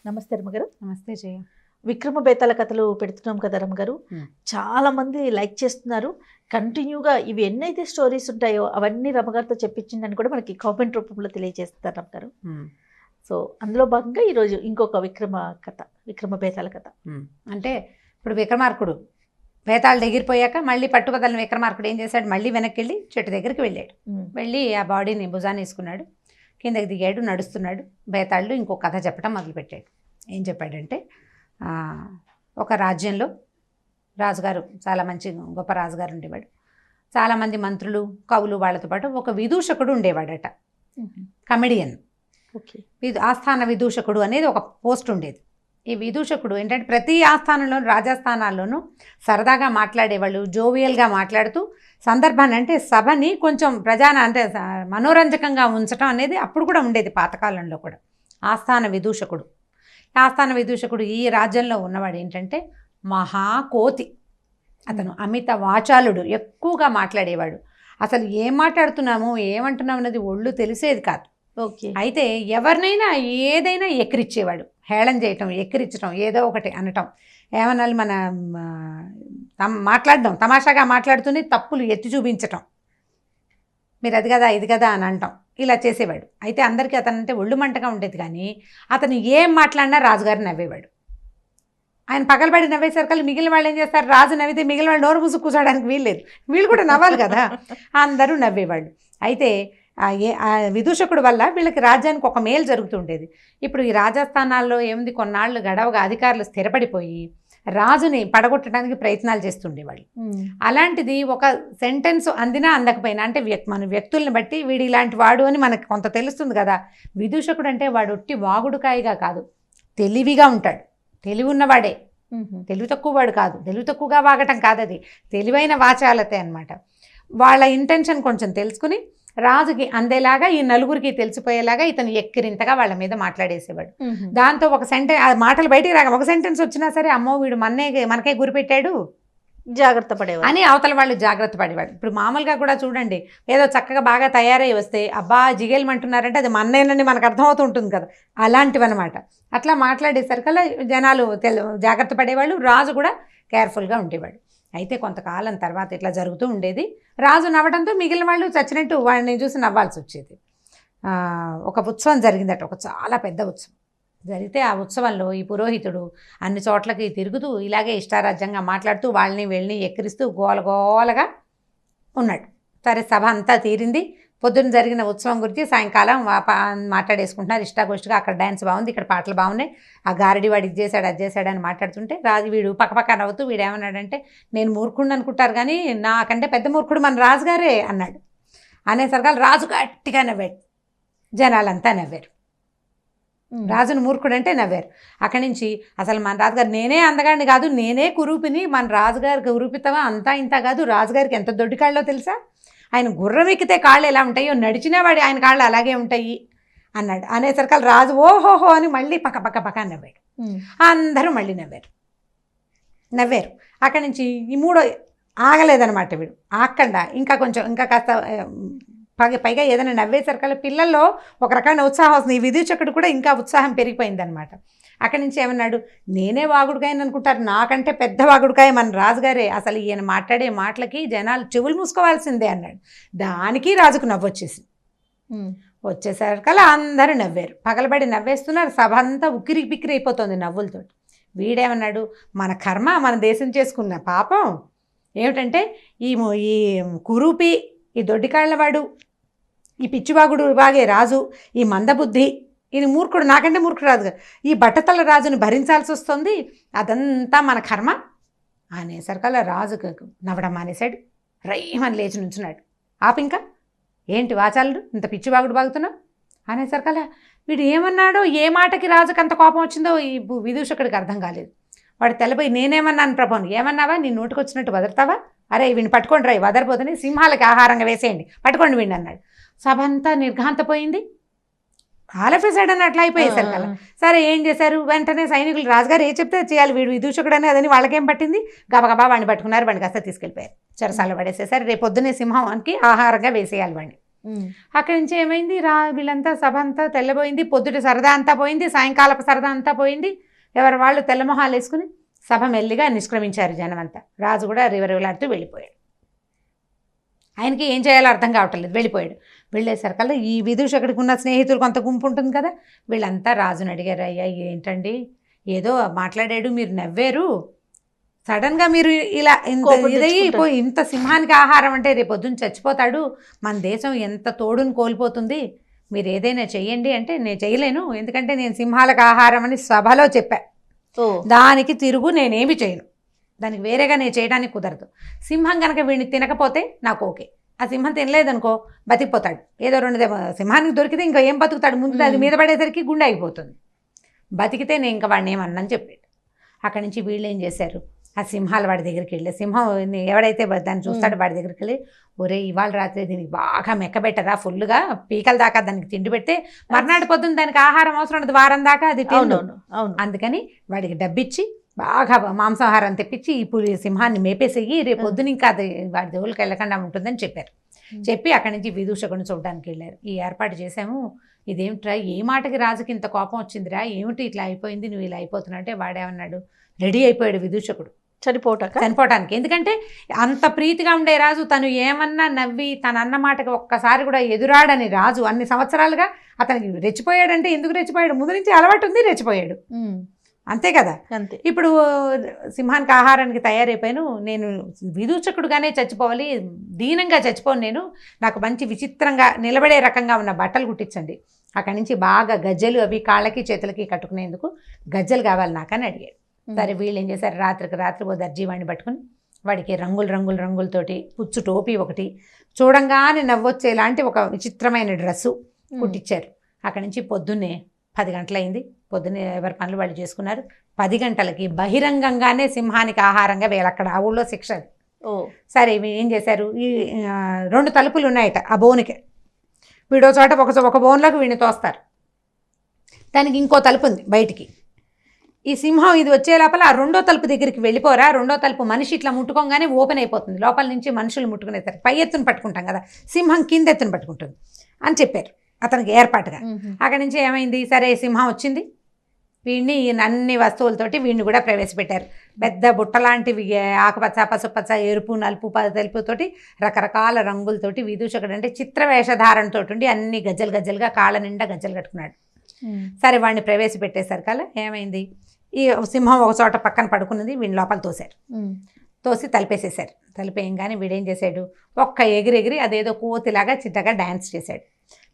నమస్తే రమ్మగారు. నమస్తే జయ. విక్రమ బేతాళ కథలు పెడుతున్నాం కదా రమ్మగారు. చాలా మంది లైక్ చేస్తున్నారు. కంటిన్యూగా ఇవి ఎన్నైతే స్టోరీస్ ఉంటాయో అవన్నీ రమ్మగారితో చెప్పించిందని కూడా మనకి కామెంట్ రూపంలో తెలియజేస్తారు రమ్మగారు. సో అందులో భాగంగా ఈరోజు ఇంకొక విక్రమ బేతాళ కథ. అంటే ఇప్పుడు విక్రమార్కుడు బేతాళ ఎగిరిపోయాక మళ్ళీ పట్టుబదలని విక్రమార్కుడు ఏం చేశాడు, మళ్ళీ వెనక్కి వెళ్ళి చెట్టు దగ్గరికి వెళ్ళాడు. వెళ్ళి ఆ బాడీని భుజాన్ని వేసుకున్నాడు, కిందకి దిగాడు, నడుస్తున్నాడు. బేతాళుడు ఇంకో కథ చెప్పడం మొదలుపెట్టాడు. ఏం చెప్పాడంటే, ఒక రాజ్యంలో రాజుగారు, చాలా మంచి గొప్ప రాజుగారు ఉండేవాడు. చాలామంది మంత్రులు, కవులు, వాళ్ళతో పాటు ఒక విదూషకుడు ఉండేవాడట, కమెడియన్. ఆస్థాన విదూషకుడు అనేది ఒక పోస్ట్ ఉండేది. ఈ విదూషకుడు ఏంటంటే ప్రతి ఆస్థానంలోనూ, రాజాస్థానాల్లోనూ సరదాగా మాట్లాడేవాళ్ళు, జోవియల్గా మాట్లాడుతూ సందర్భాన్ని, అంటే సభని కొంచెం అంటే మనోరంజకంగా ఉంచడం అనేది అప్పుడు కూడా ఉండేది, పాతకాలంలో కూడా. ఆస్థాన విదూషకుడు ఈ రాజ్యంలో ఉన్నవాడు ఏంటంటే మహాకోతి. అతను అమిత వాచాలుడు, ఎక్కువగా మాట్లాడేవాడు. అసలు ఏం మాట్లాడుతున్నాము, ఏమంటున్నాం అనేది ఒళ్ళు తెలిసేది కాదు. అయితే ఎవరినైనా ఏదైనా ఎక్కిరిచ్చేవాడు, హేళన చేయటం, ఎక్కిరించడం, ఏదో ఒకటి అనటం, ఏమన్నా మన మాట్లాడడం, తమాషాగా మాట్లాడుతూనే తప్పులు ఎత్తి చూపించటం, మీరు అది కదా ఇది కదా అని అంటాం, ఇలా చేసేవాడు. అయితే అందరికీ అతనంటే ఒళ్ళు మంటగా ఉండేది. కానీ అతను ఏం మాట్లాడినా రాజుగారు నవ్వేవాడు. ఆయన పగలబడి నవ్వేసరికి మిగిలిన వాళ్ళు ఏం చేస్తారు, రాజు నవ్వితే మిగిలిన వాళ్ళు నోరు మూసు కూర్చోడానికి వీల్లేదు, వీళ్ళు కూడా నవ్వాలి కదా, అందరూ నవ్వేవాళ్ళు. అయితే ఆ విదూషకుడు వల్ల వీళ్ళకి రాజ్యానికి ఒక మేలు జరుగుతుండేది. ఇప్పుడు ఈ రాజస్థానాల్లో ఏముంది, కొన్నాళ్ళు గడవగా అధికారులు స్థిరపడిపోయి రాజుని పడగొట్టడానికి ప్రయత్నాలు చేస్తుండేవాళ్ళు. అలాంటిది ఒక సెంటెన్స్ అందినా అందకపోయినా, అంటే మన వ్యక్తుల్ని బట్టి వీడు ఇలాంటి వాడు అని మనకు కొంత తెలుస్తుంది కదా. విదూషకుడు అంటే వాడు ఒట్టి వాగుడుకాయగా కాదు, తెలివిగా ఉంటాడు, తెలివి ఉన్నవాడే, తెలివి తక్కువ వాడు కాదు, తెలివి తక్కువగా వాగటం కాదు, అది తెలివైన వాచాలతే అనమాట. వాళ్ళ ఇంటెన్షన్ కొంచెం తెలుసుకుని రాజుకి అందేలాగా, ఈ నలుగురికి తెలిసిపోయేలాగా ఇతను ఎక్కిరింతగా వాళ్ళ మీద మాట్లాడేసేవాడు. దాంతో ఒక సెంటెన్స్, ఆ మాటలు బయటికి రాగా ఒక సెంటెన్స్ వచ్చినా సరే, అమ్మో వీడు మనకే గురిపెట్టాడు, జాగ్రత్త పడేవాడు అని అవతల వాళ్ళు జాగ్రత్త పడేవాడు. ఇప్పుడు మామూలుగా కూడా చూడండి, ఏదో చక్కగా బాగా తయారై వస్తే అబ్బా జిగేలమంటున్నారంటే అది మన్నేనని మనకు అర్థమవుతుంటుంది కదా, అలాంటివన్నమాట. అట్లా మాట్లాడేసరికల్లా జనాలు జాగ్రత్త పడేవాళ్ళు, రాజు కూడా కేర్ఫుల్గా ఉండేవాడు. అయితే కొంతకాలం తర్వాత ఇట్లా జరుగుతూ ఉండేది. రాజు నవ్వడంతో మిగిలిన వాళ్ళు చచ్చినట్టు వాడిని చూసి నవ్వాల్సి వచ్చేది. ఒక ఉత్సవం జరిగిందట, ఒక చాలా పెద్ద ఉత్సవం జరిగితే ఆ ఉత్సవంలో ఈ పురోహితుడు అన్ని చోట్లకి తిరుగుతూ ఇలాగే ఇష్టారాజ్యంగా మాట్లాడుతూ వాళ్ళని వీళ్ళని ఎక్కిరిస్తూ గోలగోలగా ఉన్నాడు. సరే, సభ అంతా తీరింది. పొద్దున్న జరిగిన ఉత్సవం గురించి సాయంకాలం మాట్లాడేసుకుంటున్నారు ఇష్టాగోష్టిగా. అక్కడ డ్యాన్స్ బాగుంది, ఇక్కడ పాటలు బాగున్నాయి, ఆ గారడి వాడు ఇది చేశాడు అది చేశాడు అని మాట్లాడుతుంటే వీడు పక్కపక్క నవ్వుతూ వీడేమన్నాడంటే, నేను మూర్ఖుడిని అనుకుంటారు కానీ నాకంటే పెద్ద మూర్ఖుడు మన రాజుగారే అన్నాడు. అనేసరిగా రాజు గట్టిగా నవ్వాడు, జనాలంతా నవ్వారు. రాజును మూర్ఖుడు అంటే నవ్వారు. అక్కడి నుంచి అసలు మన రాజుగారు, నేనే అందగాడిని కాదు, నేనే కురూపిని, మన రాజుగారికి కురూపితమా అంతా ఇంత కాదు, రాజుగారికి ఎంత దొడ్డి కాళ్ళో తెలుసా, ఆయన గుర్రం ఎక్కితే కాళ్ళు ఎలా ఉంటాయో నడిచినా వాడి ఆయన కాళ్ళు అలాగే ఉంటాయి అన్నాడు. అనేసరికి రాజు ఓహోహో అని మళ్ళీ పక్క నవ్వాడు. అందరూ మళ్ళీ నవ్వారు. అక్కడి నుంచి ఈ మూడో ఆగలేదనమాట, వీడు ఆగకుండా ఇంకా కాస్త పైగా ఏదైనా నవ్వేసరికల్లా పిల్లల్లో ఒక రకమైన ఉత్సాహం వస్తుంది. ఈ విదూషకుడు కూడా ఇంకా ఉత్సాహం పెరిగిపోయిందనమాట. అక్కడి నుంచి ఏమన్నాడు, నేనే వాగుడుకాయని అనుకుంటారు, నాకంటే పెద్ద వాగుడుకాయ మన రాజుగారే, అసలు ఈయన మాట్లాడే మాటలకి జనాలు చెవులు మూసుకోవాల్సిందే అన్నాడు. దానికి రాజుకు వచ్చేసరికల్లా అందరూ నవ్వారు, పగలబడి నవ్వేస్తున్నారు. సభ అంతా ఉక్కిరి బిక్కిరి అయిపోతుంది నవ్వులతో. వీడేమన్నాడు, మన కర్మ, మన దేశం చేసుకున్న పాపం ఏమిటంటే ఈ కురూపి, ఈ దొడ్డికాళ్ళవాడు, ఈ పిచ్చివాగుడు బాగే రాజు, ఈ మందబుద్ధి, ఈయన మూర్ఖుడు, నాకంటే మూర్ఖుడు రాదు, ఈ బట్టతల రాజుని భరించాల్సి వస్తుంది, అదంతా మన కర్మ అనేసరికల్లా రాజు నవ్వడం మానేశాడు. రైమని లేచి నుంచున్నాడు. ఆపింకా ఏంటి వాచాలుడు, ఇంత పిచ్చివాగుడు బాగుతున్నావు అనేసరికల్లా వీడు ఏమన్నాడో, ఏ మాటకి రాజుకి అంత కోపం వచ్చిందో ఈ విదూషకుడికి అర్థం కాలేదు. వాడు తెల్లబోయి, నేనేమన్నాను ప్రభావం, ఏమన్నావా, నీ నోటికి వచ్చినట్టు వదరుతావా, అరే వీడిని పట్టుకోండి రా, వదరిపోతుంది, సింహాలకి ఆహారంగా వేసేయండి, పట్టుకోండి వీడిని అన్నాడు. సభ అంతా నిర్ఘాంతపోయింది. ఆలఫీసాడు అని అట్లా అయిపోయేసరికి అలా. సరే ఏం చేశారు, వెంటనే సైనికులు రాజుగారు ఏ చెప్తే చేయాలి, వీడు విదూషకుడని అదని వాళ్ళకేం పట్టింది, గబగబా వాడిని పట్టుకున్నారు, వాడిని కాస్త తీసుకెళ్ళిపోయారు, చెరసాల పడేసేసారు. రేపు పొద్దున్నే సింహానికి ఆహారంగా వేసేయాలి వాడిని. అక్కడి నుంచి ఏమైంది, వీళ్ళంతా సభ అంతా తెల్లబోయింది, పొద్దుట సరదా అంతా పోయింది, సాయంకాలపు సరదా అంతా పోయింది. ఎవరు వాళ్ళు తెల్లమొహాలు వేసుకుని సభ మెల్లిగా నిష్క్రమించారు జనం అంతా. రాజు కూడా రివరివలాడుతూ వెళ్ళిపోయాడు. ఆయనకి ఏం చేయాలో అర్థం కావట్లేదు, వెళ్ళిపోయాడు. వెళ్ళేసరికల్లా ఈ విదూషకుడికి ఉన్న స్నేహితులు కొంత గుంపు ఉంటుంది కదా, వీళ్ళంతా రాజుని అడిగారు, అయ్యా ఏంటండి ఏదో మాట్లాడాడు, మీరు నవ్వారు, సడన్గా మీరు ఇలా ఇంత ఇదైపోయి ఇంత సింహానికి ఆహారం అంటే రేపు పొద్దున్న చచ్చిపోతాడు, మన దేశం ఎంత తోడుని కోల్పోతుంది, మీరు ఏదైనా చెయ్యండి అంటే నేను చేయలేను, ఎందుకంటే నేను సింహాలకు ఆహారం అని సభలో చెప్పా, దానికి తిరుగు నేనేమి చేయను, దానికి వేరేగా నేను చేయడానికి కుదరదు. సింహం కనుక వీడిని తినకపోతే నాకు ఓకే, ఆ సింహం తినలేదనుకో బతికిపోతాడు, ఏదో రెండు సింహానికి దొరికితే ఇంకా ఏం బతుకుతాడు, ముందు అది మీద పడేసరికి గుండె అయిపోతుంది, బతికితే నేను ఇంకా వాడిని ఏమన్నాను చెప్పాడు. అక్కడి నుంచి వీళ్ళు ఏం చేశారు, ఆ సింహాలు వాడి దగ్గరికి వెళ్ళి, సింహం ఎవడైతే దాన్ని చూస్తాడో వాడి దగ్గరికి వెళ్ళి, ఒరే ఇవాళ రాత్రి దీనికి బాగా మెక్కబెట్టరా ఫుల్గా, పీకల దాకా దానికి తిండి పెడితే మర్నాడు పొద్దున్న దానికి ఆహారం అవసరం ఉండదు, వారం దాకా అది తిండు, అందుకని వాడికి డబ్బిచ్చి బాగా మాంసాహారం తెప్పించి ఇప్పుడు సింహాన్ని మేపేసేయి, రేపు పొద్దున ఇంకా అది వాడి దేవుళ్ళకి వెళ్ళకుండా ఉంటుందని చెప్పారు. చెప్పి అక్కడి నుంచి విదూషకుడిని చూడడానికి వెళ్ళారు. ఈ ఏర్పాటు చేశాము, ఇదేమిట్రా ఏ మాటకి రాజుకి ఇంత కోపం వచ్చిందిరా, ఏమిటి ఇట్లా అయిపోయింది, నువ్వు ఇలా అయిపోతున్నా అంటే వాడేమన్నాడు, రెడీ అయిపోయాడు విదూషకుడు చనిపోవటానికి. ఎందుకంటే అంత ప్రీతిగా ఉండే రాజు తను ఏమన్నా నవ్వి తన అన్న మాటకి ఒక్కసారి కూడా ఎదురాడని రాజు అన్ని సంవత్సరాలుగా అతనికి రెచ్చిపోయాడంటే ఎందుకు రెచ్చిపోయాడు, ముందు నుంచి అలవాటు ఉంది, రెచ్చిపోయాడు అంతే కదా. ఇప్పుడు సింహానికి ఆహారానికి తయారైపోయాను, నేను విదూషకుడుగానే చచ్చిపోవాలి, దీనంగా చచ్చిపోను నేను, నాకు మంచి విచిత్రంగా నిలబడే రకంగా ఉన్న బట్టలు కుట్టించండి, అక్కడి నుంచి బాగా గజ్జెలు అవి కాళ్ళకి చేతులకి కట్టుకునేందుకు గజ్జెలు కావాలి నాకని అడిగాడు. సరే వీళ్ళు ఏం చేశారు, రాత్రి ఓ దర్జీవాణ్ణి పట్టుకుని వాడికి రంగులతోటి పుచ్చు టోపీ ఒకటి, చూడంగానే నవ్వొచ్చేలాంటి ఒక విచిత్రమైన డ్రెస్సు కుట్టించారు. అక్కడి నుంచి పొద్దున్నే 10 గంటలైంది, పొద్దున్నే ఎవరి పనులు వాళ్ళు చేసుకున్నారు. 10 గంటలకి బహిరంగంగానే సింహానికి ఆహారంగా వీళ్ళు అక్కడ ఆ ఊళ్ళో శిక్ష. సరే ఏం చేశారు, ఈ 2 తలుపులు ఉన్నాయట ఆ బోనికి, వీడో చోట ఒక బోన్లోకి వీడిని తోస్తారు, దానికి ఇంకో తలుపు ఉంది బయటికి. ఈ సింహం ఇది వచ్చే లోపల ఆ 2వ తలుపు దగ్గరికి వెళ్ళిపోరా, 2వ తలుపు మనిషి ఇట్లా ముట్టుకోగానే ఓపెన్ అయిపోతుంది, లోపల నుంచి మనుషులు ముట్టుకునేసరికి పై ఎత్తున పట్టుకుంటాం కదా, సింహం కింద ఎత్తున పట్టుకుంటుంది అని చెప్పారు అతనికి ఏర్పాటుగా. అక్కడి నుంచి ఏమైంది, సరే సింహం వచ్చింది, వీడిని అన్ని వస్తువులతోటి వీడిని కూడా ప్రవేశపెట్టారు. పెద్ద బుట్టలాంటివి ఆకుపచ్చ, పసుపచ్చ, ఎరుపు, నలుపు, తెలుపుతోటి రకరకాల రంగులతోటి విదూషకుడు అంటే చిత్ర వేషధారణతో ఉండి అన్ని గజ్జలుగా కాళ్ళ నిండా గజ్జలు కట్టుకున్నాడు. సరే వాడిని ప్రవేశపెట్టేసరికల్లా ఏమైంది, ఈ సింహం ఒక చోట పక్కన పడుకున్నది, వీడిని లోపల తోశారు, తోసి తలిపేసేసారు. తలిపేయంగానే వీడేం చేశాడు, ఒక్క ఎగిరెగిరి అదేదో కోతిలాగా చిట్టగా డ్యాన్స్ చేశాడు.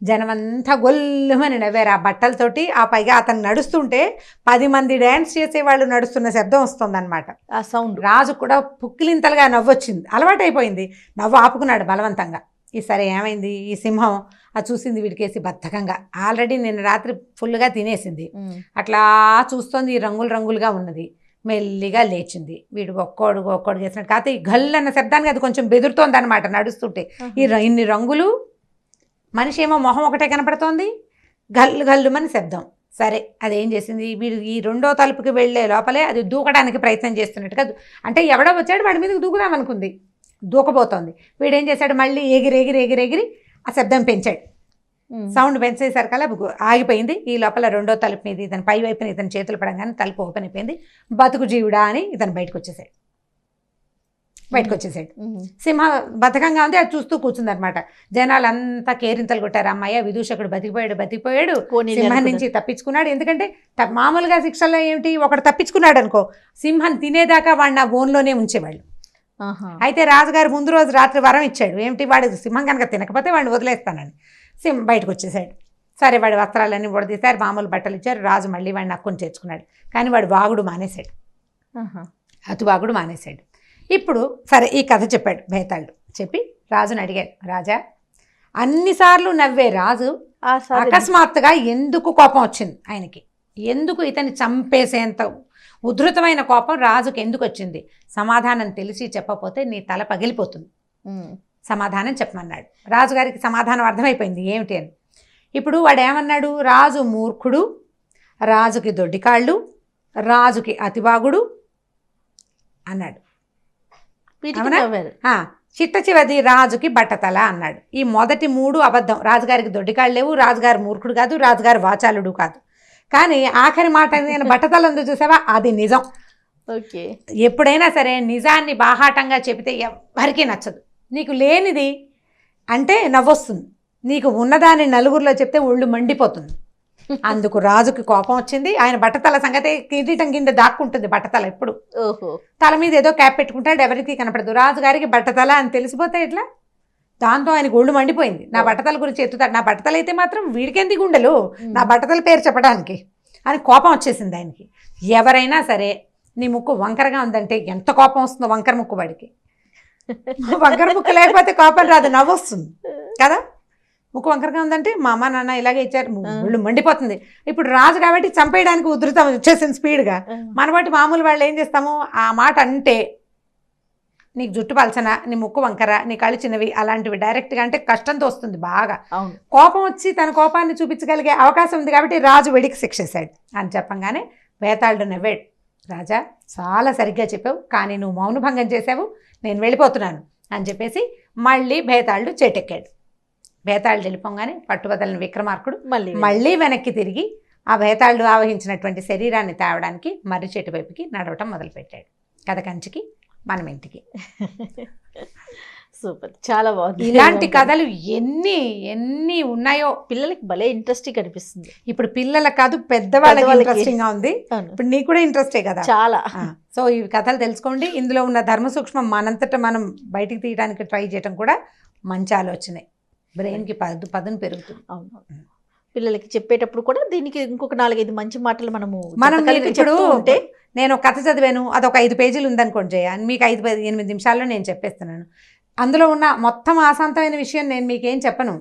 జనమంతా గొల్లుమని నవ్వారు ఆ బట్టలతోటి. ఆ పైగా అతను నడుస్తుంటే 10 మంది డ్యాన్స్ చేసేవాళ్ళు నడుస్తున్న శబ్దం వస్తుందన్నమాట, ఆ సౌండ్. రాజు కూడా పుక్కిలింతలుగా నవ్వొచ్చింది, అలవాటైపోయింది, నవ్వు ఆపుకున్నాడు బలవంతంగా. ఈసారి ఏమైంది, ఈ సింహం అది చూసింది వీడికేసి బద్ధకంగా, ఆల్రెడీ నిన్న రాత్రి ఫుల్గా తినేసింది, అట్లా చూస్తోంది, ఈ రంగులుగా ఉన్నది, మెల్లిగా లేచింది. వీడు ఒక్కోడు చేసినట్టు కాకపోతే ఈ గల్లు అన్న శబ్దానికి అది కొంచెం బెదురుతోంది అనమాట నడుస్తుంటే. ఇన్ని రంగులు, మనిషి ఏమో మొహం ఒకటే కనపడుతోంది, గల్లుమని శబ్దం. సరే అదేం చేసింది, వీడు ఈ 2వ తలుపుకి వెళ్ళే లోపలే అది దూకడానికి ప్రయత్నం చేస్తున్నట్టుగా, అంటే ఎవడో వచ్చాడు వాడి మీదకి దూకుదామనుకుంది, దూకబోతోంది. వీడేం చేశాడు, మళ్ళీ ఎగిరి ఆ శబ్దం పెంచాడు, సౌండ్ పెంచేసరికల్లా ఆగిపోయింది. ఈ లోపల 2వ తలుపు మీద ఇతను పై వైపున ఇతని చేతులు పడంగానే తలుపు ఓపెన్ అయిపోయింది. బతుకు జీవుడా అని ఇతను బయటకు వచ్చేసాడు. సింహ బతకంగా ఉంది, అది చూస్తూ కూర్చుందనమాట. జనాలు అంతా కేరింతలు కొట్టారు, అమ్మాయి విదూషకుడు బతికిపోయాడు, సింహం నుంచి తప్పించుకున్నాడు. ఎందుకంటే మామూలుగా శిక్షల్లో ఏమిటి, ఒకడు తప్పించుకున్నాడు అనుకో, సింహం తినేదాకా వాడిని ఆ బోన్లోనే ఉంచేవాళ్ళు. అయితే రాజుగారు ముందు రోజు రాత్రి వరం ఇచ్చాడు, ఏమిటి, వాడు సింహం కనుక తినకపోతే వాడిని వదిలేస్తానని. బయటకు వచ్చేసాడు. సరే వాడి వస్త్రాలన్నీ ఉడదీశారు, మామూలు బట్టలు ఇచ్చారు. రాజు మళ్ళీ వాడిని హక్కుని చేర్చుకున్నాడు. కానీ వాడు వాగుడు మానేశాడు, అతువాగుడు మానేశాడు. ఇప్పుడు సరే ఈ కథ చెప్పాడు బేతాళుడు. చెప్పి రాజుని అడిగాడు, రాజా అన్నిసార్లు నవ్వే రాజు అకస్మాత్తుగా ఎందుకు కోపం వచ్చింది ఆయనకి, ఎందుకు ఇతన్ని చంపేసేంత ఉధృతమైన కోపం రాజుకి ఎందుకు వచ్చింది, సమాధానం తెలిసి చెప్పకపోతే నీ తల పగిలిపోతుంది, సమాధానం చెప్పమన్నాడు. రాజుగారికి సమాధానం అర్థమైపోయింది ఏమిటి అని. ఇప్పుడు వాడు ఏమన్నాడు, రాజు మూర్ఖుడు, రాజుకి దొడ్డికాళ్ళు, రాజుకి అతిబాగుడు అన్నాడు. చిట్ట చివరిది రాజుకి బట్టతల అన్నాడు. ఈ మొదటి 3 అబద్ధం. రాజుగారికి దొడ్డికాళ్ళు లేవు, రాజుగారు మూర్ఖుడు కాదు, రాజుగారు వాచాలుడు కాదు. కానీ ఆఖరి మాట నేను బట్టతల ఉంది చూసావా, అది నిజం. ఓకే. ఎప్పుడైనా సరే నిజాన్ని బాహాటంగా చెబితే ఎవరికీ నచ్చదు. నీకు లేనిది అంటే నవ్వొస్తుంది, నీకు ఉన్నదాన్ని నలుగురిలో చెప్తే ఒళ్ళు మండిపోతుంది. అందుకు రాజుకి కోపం వచ్చింది. ఆయన బట్టతల సంగతి కిరీటం కింద దాక్కుంటుంది బట్టతల ఎప్పుడు. ఓహో. తల మీద ఏదో క్యాప్ పెట్టుకుంటాడు, ఎవరికి కనపడదు. రాజుగారికి బట్టతల అని తెలిసిపోతే ఎట్లా? దాంతో ఆయనకు ఒళ్ళు మండిపోయింది. నా బట్టతల గురించి ఎత్తుతాడు, నా బట్టతల అయితే మాత్రం వీడికెందుకు గుండెలు, నా బట్టతల పేరు చెప్పడానికి అని కోపం వచ్చేసింది ఆయనకి. ఎవరైనా సరే నీ ముక్కు వంకరగా ఉందంటే ఎంత కోపం వస్తుందో వంకర ముక్కు వాడికి. వంకర ముక్కు లేకపోతే కోపం రాదు, నవ్వు వస్తుంది కదా. ముక్కు వంకరగా ఉందంటే మా అమ్మ నాన్న ఇలాగే ఇచ్చారు, ఒళ్ళు మండిపోతుంది. ఇప్పుడు రాజు కాబట్టి చంపేయడానికి ఉధృతం వచ్చేసింది స్పీడ్గా. మన బట్టి మామూలు వాళ్ళు ఏం చేస్తాము, ఆ మాట అంటే నీకు జుట్టు పలచన, నీ ముక్కు వంకర, నీ కళ్ళు చిన్నవి, అలాంటివి డైరెక్ట్గా అంటే కష్టంతో వస్తుంది బాగా. కోపం వచ్చి తన కోపాన్ని చూపించగలిగే అవకాశం ఉంది కాబట్టి రాజు వెడికి శిక్షేశాడు అని చెప్పంగానే బేతాళుడు నవ్వాడు. రాజా, చాలా సరిగ్గా చెప్పావు, కానీ నువ్వు మౌనభంగం చేసావు, నేను వెళ్ళిపోతున్నాను అని చెప్పేసి మళ్ళీ బేతాళుడు చేటెక్కాడు. బేతాళుడు వెళ్ళిపోగానే పట్టుబదలని విక్రమార్కుడు మళ్ళీ వెనక్కి తిరిగి ఆ బేతాళుడు ఆవహించినటువంటి శరీరాన్ని తేవడానికి మర్రి చెట్టు వైపుకి నడవటం మొదలుపెట్టాడు. కథ కంచికి మనం ఇంటికి. సూపర్, చాలా బాగుంది. ఇలాంటి కథలు ఎన్ని ఉన్నాయో పిల్లలకి భలే ఇంట్రెస్టింగ్ అనిపిస్తుంది. ఇప్పుడు పిల్లలకు కాదు, పెద్దవాళ్ళకి ఇంట్రెస్టింగ్ గా ఉంది. ఇప్పుడు నీకు కూడా ఇంట్రెస్టే కదా చాలా. సో ఈ కథలు తెలుసుకోండి. ఇందులో ఉన్న ధర్మ సూక్ష్మం మనంతటా మనం బయటికి తీయడానికి ట్రై చేయడం కూడా మంచి ఆలోచనే. బ్రెయిన్కి పదును పెరుగుతుంది. అవును, పిల్లలకి చెప్పేటప్పుడు కూడా దీనికి ఇంకొక 4-5 మంచి మాటలు మనం ఇప్పుడు ఉంటే, నేను కథ చదివాను, అదొక 5 పేజీలు ఉందనుకోండి జయ, మీకు 5-8 నిమిషాల్లో నేను చెప్పేస్తున్నాను. అందులో ఉన్న మొత్తం ఆశాంతమైన విషయం నేను మీకేం చెప్పను,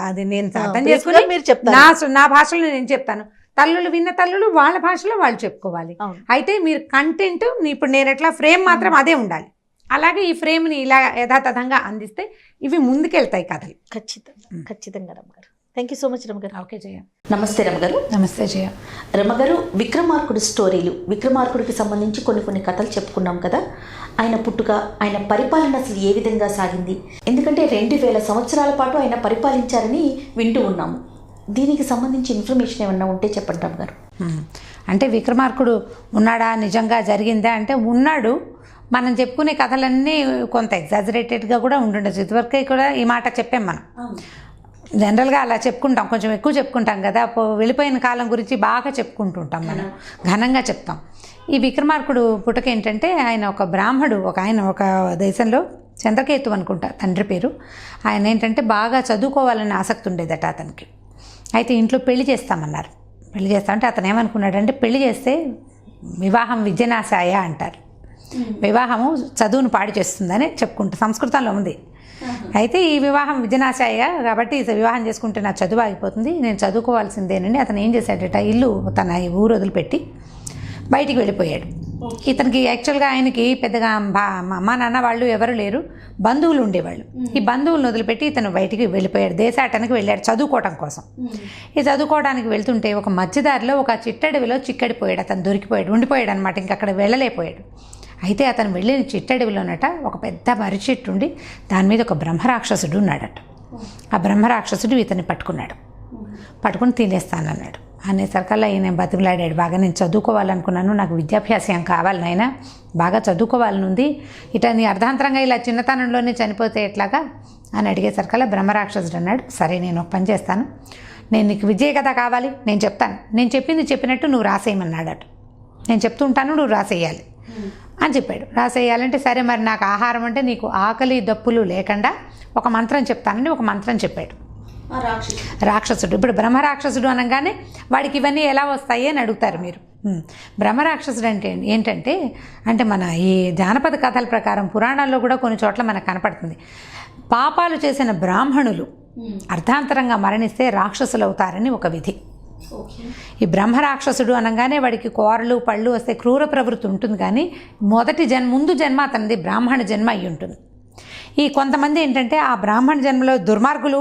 అది నేను అర్థం చేసుకుని మీరు చెప్తారు, నా భాషలో నేను చెప్తాను. తల్లులు విన్న తల్లులు వాళ్ళ భాషలో వాళ్ళు చెప్పుకోవాలి. అయితే మీరు కంటెంట్ ఇప్పుడు నేను ఎట్లా ఫ్రేమ్ మాత్రం అదే ఉండాలి. అలాగే ఈ ఫ్రేమ్ని ఇలా యథాతథంగా అందిస్తే ఇవి ముందుకెళ్తాయి కథలు. ఖచ్చితంగా రమ్మగారు. థ్యాంక్ యూ సో మచ్ రమగారు. ఓకే జయ. నమస్తే రమగారు. నమస్తే జయ. రమగారు, విక్రమార్కుడు స్టోరీలు, విక్రమార్కుడికి సంబంధించి కొన్ని కథలు చెప్పుకున్నాం కదా. ఆయన పుట్టుక, ఆయన పరిపాలన అసలు ఏ విధంగా సాగింది, ఎందుకంటే 2000 సంవత్సరాల పాటు ఆయన పరిపాలించారని వింటూ ఉన్నాము. దీనికి సంబంధించి ఇన్ఫర్మేషన్ ఏమన్నా ఉంటే చెప్పండి రమగారు. అంటే విక్రమార్కుడు ఉన్నాడా, నిజంగా జరిగిందా అంటే ఉన్నాడు. మనం చెప్పుకునే కథలన్నీ కొంత ఎగ్జాజరేటెడ్గా కూడా ఉంటుండొచ్చు. ఇదివరకే కూడా ఈ మాట చెప్పాం మనం. జనరల్గా అలా చెప్పుకుంటాం, కొంచెం ఎక్కువ చెప్పుకుంటాం కదా. వెళ్ళిపోయిన కాలం గురించి బాగా చెప్పుకుంటుంటాం, మనం ఘనంగా చెప్తాం. ఈ విక్రమార్కుడు పుట్టుక ఏంటంటే, ఆయన ఒక బ్రాహ్మడు, ఒక దేశంలో చంద్రకేతు అనుకుంటా తండ్రి పేరు. ఆయన ఏంటంటే బాగా చదువుకోవాలని ఆసక్తి ఉండేదట అతనికి. అయితే ఇంట్లో పెళ్లి చేస్తామన్నారు. పెళ్లి చేస్తామంటే అతను ఏమనుకున్నాడంటే, పెళ్లి చేస్తే వివాహం విద్యనాశాయ అంటారు. వివాహము చదువును పాడు చేస్తుందని చెప్పుకుంటా, సంస్కృతంలో ఉంది. అయితే ఈ వివాహం విద్యనాశాయ కాబట్టి వివాహం చేసుకుంటే నా చదువు ఆగిపోతుంది, నేను చదువుకోవాల్సిందేనండి. అతను ఏం చేశాడట, ఇల్లు తన ఊరు వదిలిపెట్టి బయటికి వెళ్ళిపోయాడు. ఇతనికి యాక్చువల్గా ఆయనకి పెద్దగా అమ్మ నాన్న వాళ్ళు ఎవరు లేరు, బంధువులు ఉండేవాళ్ళు. ఈ బంధువులను వదిలిపెట్టి ఇతను బయటికి వెళ్ళిపోయాడు, దేశాటనకి వెళ్ళాడు చదువుకోవడం కోసం. ఈ చదువుకోవడానికి వెళ్తుంటే ఒక మధ్యదారిలో ఒక చిట్టడవిలో చిక్కడిపోయాడు. అతను దొరికిపోయాడు, ఉండిపోయాడు అనమాట, ఇంక అక్కడ వెళ్ళలేకపోయాడు. అయితే అతను వెళ్ళిన చిట్టడవిలోనట ఒక పెద్ద మర్రి చెట్టు ఉండి దాని మీద ఒక బ్రహ్మరాక్షసుడు ఉన్నాడట. ఆ బ్రహ్మరాక్షసుడు ఇతన్ని పట్టుకుని తినేస్తానన్నాడు. అనేసరికల్లా ఈయన బతిమలాడాడు బాగా, నేను చదువుకోవాలనుకున్నాను, నాకు విద్యాభ్యాసం కావాలి నాయన, బాగా చదువుకోవాలని ఉంది, ఇట నీ అర్ధాంతరంగా ఇలా చిన్నతనంలోనే చనిపోతే ఎట్లాగా అని అడిగేసరికల్లా బ్రహ్మరాక్షసుడు అన్నాడు, సరే నేను ఒక పని చేస్తాను, నేను నీకు విద్య కదా కావాలి, నేను చెప్తాను, నేను చెప్పింది చెప్పినట్టు నువ్వు రాసేయమన్నాడట. నేను చెప్తుంటాను, నువ్వు రాసేయాలి అని చెప్పాడు. రాసేయాలంటే సరే మరి నాకు ఆహారం అంటే నీకు ఆకలి దప్పులు లేకుండా ఒక మంత్రం చెప్తానని ఒక మంత్రం చెప్పాడు రాక్షసుడు. ఇప్పుడు బ్రహ్మరాక్షసుడు అనగానే వాడికి ఇవన్నీ ఎలా వస్తాయి అని అడుగుతారు మీరు. బ్రహ్మరాక్షసుడు అంటే ఏంటంటే, అంటే మన ఈ జానపద కథల ప్రకారం పురాణాల్లో కూడా కొన్ని చోట్ల మనకు కనపడుతుంది, పాపాలు చేసిన బ్రాహ్మణులు అర్ధాంతరంగా మరణిస్తే రాక్షసులు అవుతారని ఒక విధి. ఈ బ్రహ్మరాక్షసుడు అనగానే వాడికి కోరలు పళ్ళు వస్తే క్రూర ప్రవృత్తి ఉంటుంది, కానీ ముందు జన్మ అతనిది బ్రాహ్మణ జన్మ అయి ఉంటుంది. ఈ కొంతమంది ఏంటంటే ఆ బ్రాహ్మణ జన్మలో దుర్మార్గులు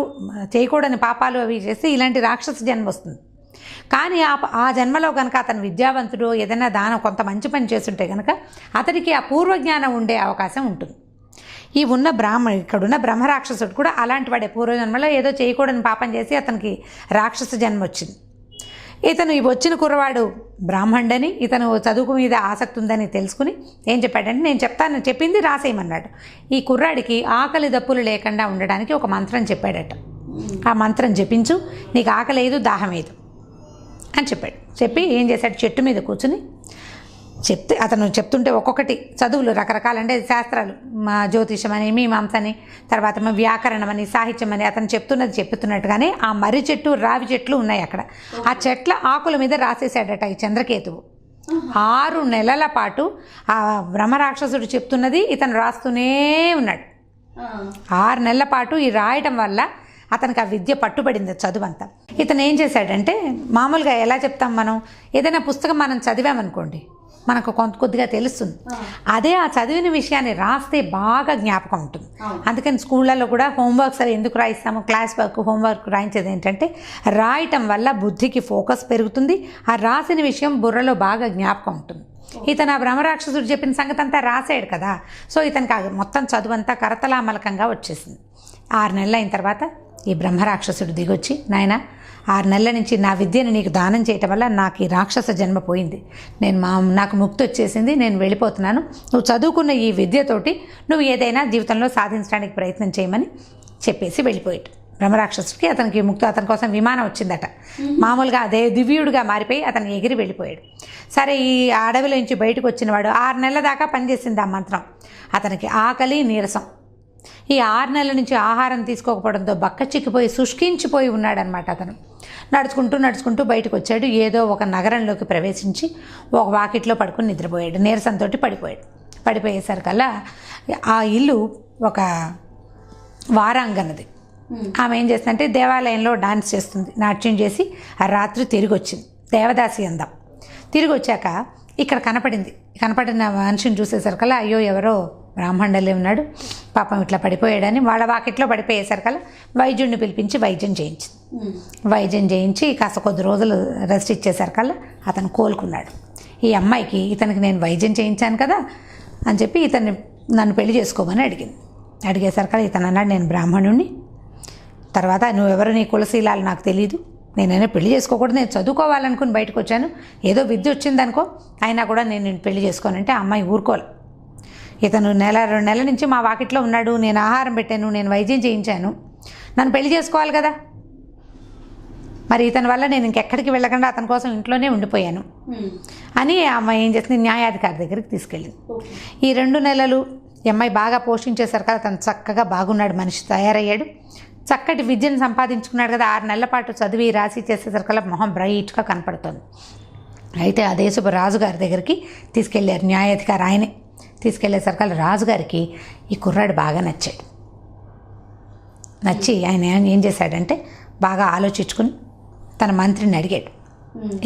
చేయకూడని పాపాలు అవి చేసి ఇలాంటి రాక్షస జన్మ వస్తుంది. కానీ ఆ జన్మలో కనుక అతను విద్యావంతుడు, ఏదైనా కొంత మంచి పని చేస్తుంటే కనుక అతడికి ఆ పూర్వజ్ఞానం ఉండే అవకాశం ఉంటుంది. ఈ ఇక్కడున్న బ్రహ్మరాక్షసుడు కూడా అలాంటి వాడే. పూర్వజన్మలో ఏదో చేయకూడని పాపం చేసి అతనికి రాక్షస జన్మ వచ్చింది. ఇతను వచ్చిన కుర్రవాడు బ్రాహ్మణుడని, ఇతను చదువు మీద ఆసక్తి ఉందని తెలుసుకుని ఏం చెప్పాడంటే, నేను చెప్పింది రాసేయమన్నాడు. ఈ కుర్రాడికి ఆకలి దప్పులు లేకుండా ఉండడానికి ఒక మంత్రం చెప్పాడట. ఆ మంత్రం జపించు, నీకు ఆకలి లేదు, దాహం లేదు అని చెప్పాడు. చెప్పి ఏం చేశాడు, చెట్టు మీద కూర్చుని అతను చెప్తుంటే ఒక్కొక్కటి చదువులు రకరకాలంటే శాస్త్రాలు, జ్యోతిషం అని, మీమాంస అని, తర్వాత వ్యాకరణం అని, సాహిత్యం అని, అతను చెప్తున్నట్టుగానే ఆ మర్రి చెట్టు, రావి చెట్లు ఉన్నాయి అక్కడ. ఆ చెట్ల ఆకుల మీద రాసేసాడట ఈ చంద్రకేతువు. 6 నెలల పాటు ఆ బ్రహ్మరాక్షసుడు చెప్తున్నది ఇతను రాస్తూనే ఉన్నాడు. 6 నెలల పాటు ఈ రాయటం వల్ల అతనికి ఆ విద్య పట్టుబడింది, చదువంతా. ఇతను ఏం చేశాడంటే, మామూలుగా ఎలా చెప్తాం మనం, ఏదైనా పుస్తకం మనం చదివామనుకోండి మనకు కొద్దిగా తెలుస్తుంది. అదే ఆ చదివిన విషయాన్ని రాస్తే బాగా జ్ఞాపకం ఉంటుంది. అందుకని స్కూళ్ళల్లో కూడా హోంవర్క్స్ అవి ఎందుకు రాయిస్తాము, క్లాస్ వర్క్, హోంవర్క్ రాయించేది ఏంటంటే రాయటం వల్ల బుద్ధికి ఫోకస్ పెరుగుతుంది, ఆ రాసిన విషయం బుర్రలో బాగా జ్ఞాపకం ఉంటుంది. ఇతను ఆ బ్రహ్మరాక్షసుడు చెప్పిన సంగతి అంతా రాసాడు కదా, సో ఇతనికి మొత్తం చదువంతా కరతలామలకంగా వచ్చేసింది. 6 నెలలు అయిన తర్వాత ఈ బ్రహ్మరాక్షసుడు దిగొచ్చి, నాయన 6 నెలల నుంచి నా విద్యను నీకు దానం చేయటం వల్ల నాకు ఈ రాక్షస జన్మ పోయింది, నాకు ముక్తి వచ్చేసింది, నేను వెళ్ళిపోతున్నాను, నువ్వు చదువుకున్న ఈ విద్యతోటి నువ్వు ఏదైనా జీవితంలో సాధించడానికి ప్రయత్నం చేయమని చెప్పేసి వెళ్ళిపోయాడు. బ్రహ్మరాక్షసుడికి అతనికి ముక్తి, అతని కోసం విమానం వచ్చిందట. మామూలుగా అదే దివ్యుడిగా మారిపోయి అతను ఎగిరి వెళ్ళిపోయాడు. సరే, ఈ అడవిలో నుంచి బయటకు వచ్చినవాడు 6 నెలల దాకా పనిచేసింది ఆ మంత్రం. అతనికి ఆకలి, నీరసం. ఈ 6 నెలల నుంచి ఆహారం తీసుకోకపోవడంతో బక్క చిక్కిపోయి శుష్కించిపోయి ఉన్నాడనమాట. అతను నడుచుకుంటూ బయటకు వచ్చాడు. ఏదో ఒక నగరంలోకి ప్రవేశించి ఒక వాకిట్లో పడుకుని నిద్రపోయాడు. నీరసంతో పడిపోయేసరికల్లా ఆ ఇల్లు ఒక వారాంగనది. ఆమె ఏం చేస్తుందంటే దేవాలయంలో డాన్స్ చేస్తుంది, నాట్యం చేసి ఆ రాత్రి తిరిగి వచ్చింది. దేవదాసి అందం. తిరిగి వచ్చాక ఇక్కడ కనపడిన మనిషిని చూసేసరికల్లా, అయ్యో ఎవరో బ్రాహ్మణులే ఉన్నాడు, పాపం ఇట్లా పడిపోయాడని వాళ్ళ వాకిట్లో పడిపోయేసరికల్లా వైద్యుడిని పిలిపించి వైద్యం చేయించింది. వైద్యం చేయించి కాస్త కొద్ది రోజులు రెస్ట్ ఇచ్చేసరికల్లా అతను కోలుకున్నాడు. ఈ అమ్మాయికి ఇతనికి నేను వైద్యం చేయించాను కదా అని చెప్పి నన్ను పెళ్లి చేసుకోమని అడిగేసరికల్లా ఇతను అన్నాడు, నేను బ్రాహ్మణుడిని, తర్వాత నువ్వెవరు, నీ కులశీలాలు నాకు తెలీదు, నేనైనా పెళ్లి చేసుకోకూడదు, నేను చదువుకోవాలనుకుని బయటకు వచ్చాను, ఏదో విద్య వచ్చిందనుకో, అయినా కూడా నేను పెళ్లి చేసుకోనంటే ఆ అమ్మాయి ఊరుకోవాలి. ఇతను 1-2 నెలల నుంచి మా వాకిట్లో ఉన్నాడు, నేను ఆహారం పెట్టాను, నేను వైద్యం చేయించాను, నన్ను పెళ్లి చేసుకోవాలి కదా, మరి ఇతని వల్ల నేను ఇంకెక్కడికి వెళ్ళకుండా అతని కోసం ఇంట్లోనే ఉండిపోయాను అని ఆ అమ్మాయి ఏం చేస్తుంది, న్యాయాధికారి దగ్గరికి తీసుకెళ్ళింది. ఈ 2 నెలలు ఈ అమ్మాయి బాగా పోషించేసరికి అతను చక్కగా బాగున్నాడు, మనిషి తయారయ్యాడు, చక్కటి విద్యను సంపాదించుకున్నాడు కదా. 6 నెలల పాటు చదివి రాసి చేసేసరికల్లా మొహం బ్రైట్గా కనపడుతుంది. అయితే ఆ దేశపు రాజుగారి దగ్గరికి తీసుకెళ్ళారు న్యాయాధికారి. ఆయనే తీసుకెళ్లేసరికల్లా రాజుగారికి ఈ కుర్రాడు బాగా నచ్చి ఆయన ఏం చేశాడంటే బాగా ఆలోచించుకుని తన మంత్రిని అడిగాడు,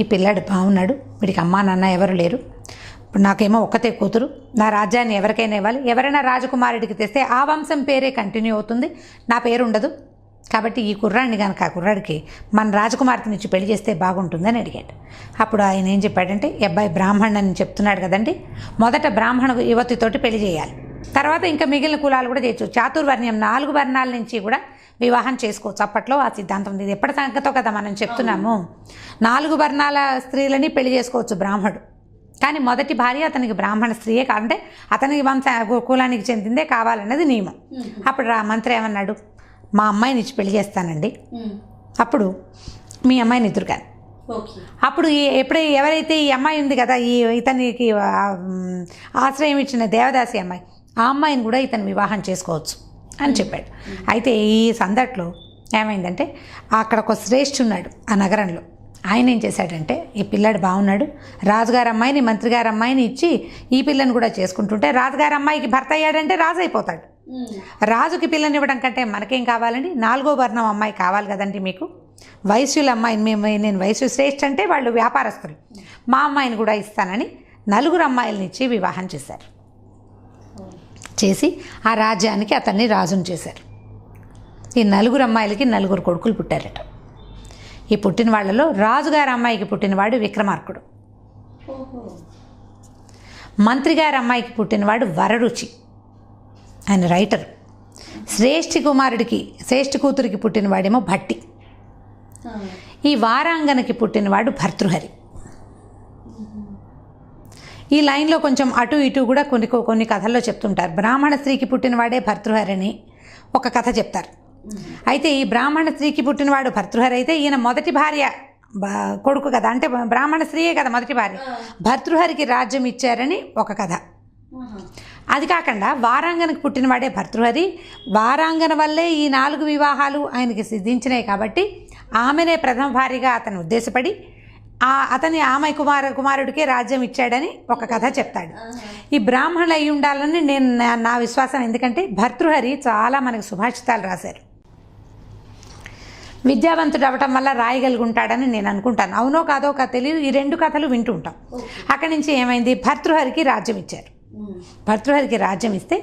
ఈ పిల్లాడు బాగున్నాడు, వీడికి అమ్మా నాన్న ఎవరు లేరు, ఇప్పుడు నాకేమో ఒక్కతే కూతురు, నా రాజ్యాన్ని ఎవరికైనా ఇవ్వాలి, ఎవరైనా రాజకుమారుడికి తెస్తే ఆ వంశం పేరే కంటిన్యూ అవుతుంది, నా పేరు ఉండదు, కాబట్టి ఈ కుర్రాడిని కనుక ఆ కుర్రాడికి మన రాజకుమార్తెని ఇచ్చి పెళ్లి చేస్తే బాగుంటుందని అడిగాడు. అప్పుడు ఆయన ఏం చెప్పాడంటే, ఈ అబ్బాయి బ్రాహ్మణుడు అని చెప్తున్నాడు కదండి, మొదట బ్రాహ్మణ యువతితోటి పెళ్లి చేయాలి, తర్వాత ఇంకా మిగిలిన కులాలు కూడా చేయొచ్చు, చాతుర్వర్ణ్యం 4 వర్ణాల నుంచి కూడా వివాహం చేసుకోవచ్చు. అప్పట్లో ఆ సిద్ధాంతం ఉంది, ఇది ఎప్పటి సంగతో కదా మనం చెప్తున్నాము. 4 వర్ణాల స్త్రీలని పెళ్లి చేసుకోవచ్చు బ్రాహ్మణుడు, కానీ మొదటి భార్య అతనికి బ్రాహ్మణ స్త్రీయే కాదంటే అతనికి వంశ కులానికి చెందిందే కావాలన్నది నియమం. అప్పుడు మంత్రి ఏమన్నాడు, మా అమ్మాయిని ఇచ్చి పెళ్లి చేస్తానండి, అప్పుడు మీ అమ్మాయిని ఎదురు కానీ, అప్పుడు ఎవరైతే ఈ అమ్మాయి ఉంది కదా, ఇతనికి ఆశ్రయం ఇచ్చిన దేవదాసి అమ్మాయి, ఆ అమ్మాయిని కూడా ఇతను వివాహం చేసుకోవచ్చు అని చెప్పాడు. అయితే ఈ సందట్లో ఏమైందంటే అక్కడ ఒక శ్రేష్ఠున్నాడు ఆ నగరంలో, ఆయన ఏం చేశాడంటే, ఈ పిల్లాడు బాగున్నాడు, రాజుగారి అమ్మాయిని మంత్రిగారి అమ్మాయిని ఇచ్చి ఈ పిల్లని కూడా చేసుకుంటుంటే రాజుగారి అమ్మాయికి భర్త అయ్యాడంటే రాజు అయిపోతాడు. రాజుకి పిల్లని ఇవ్వడం కంటే మనకేం కావాలండి, 4వ వర్ణం అమ్మాయి కావాలి కదండి మీకు, వైశ్యుల అమ్మాయిని నేను వైశ్య శ్రేష్ఠ అంటే వాళ్ళు వ్యాపారస్తులు, మా అమ్మాయిని కూడా ఇస్తానని 4 అమ్మాయిలని ఇచ్చి వివాహం చేశారు. చేసి ఆ రాజ్యానికి అతన్ని రాజును చేశారు. ఈ 4 అమ్మాయిలకి 4 కొడుకులు పుట్టారట. ఈ పుట్టిన వాళ్ళలో రాజుగారి అమ్మాయికి పుట్టినవాడు విక్రమార్కుడు, మంత్రిగారి అమ్మాయికి పుట్టినవాడు వరరుచి, ఆయన రైటర్. శ్రేష్ఠి కూతురికి పుట్టినవాడేమో భట్టి. ఈ వారాంగనకి పుట్టినవాడు భర్తృహరి. ఈ లైన్లో కొంచెం అటు ఇటు కూడా కొన్ని కథల్లో చెప్తుంటారు. బ్రాహ్మణ స్త్రీకి పుట్టినవాడే భర్తృహరి అని ఒక కథ చెప్తారు. అయితే ఈ బ్రాహ్మణ స్త్రీకి పుట్టినవాడు భర్తృహరి అయితే ఈయన మొదటి భార్య కొడుకు కదా, అంటే బ్రాహ్మణ స్త్రీయే కదా మొదటి భార్య. భర్తృహరికి రాజ్యం ఇచ్చారని ఒక కథ. అది కాకుండా వారాంగనకు పుట్టినవాడే భర్తృహరి. వారాంగన వల్లే ఈ 4 వివాహాలు ఆయనకి సిద్ధించినాయి కాబట్టి ఆమెనే ప్రథమ భార్యగా అతను ఉద్దేశపడి ఆమె కుమారుడికే రాజ్యం ఇచ్చాడని ఒక కథ చెప్తాడు. ఈ బ్రాహ్మణులు అయి ఉండాలని నా విశ్వాసం. ఎందుకంటే భర్తృహరి చాలా మనకు సుభాషితాలు రాశారు. విద్యావంతుడు అవ్వటం వల్ల రాయగలుగుంటాడని నేను అనుకుంటాను. అవునో కాదో తెలియదు. ఈ 2 కథలు వింటూ ఉంటాం. అక్కడి నుంచి ఏమైంది, భర్తృహరికి రాజ్యం ఇచ్చారు. భర్తృహరికి రాజ్యం ఇస్తే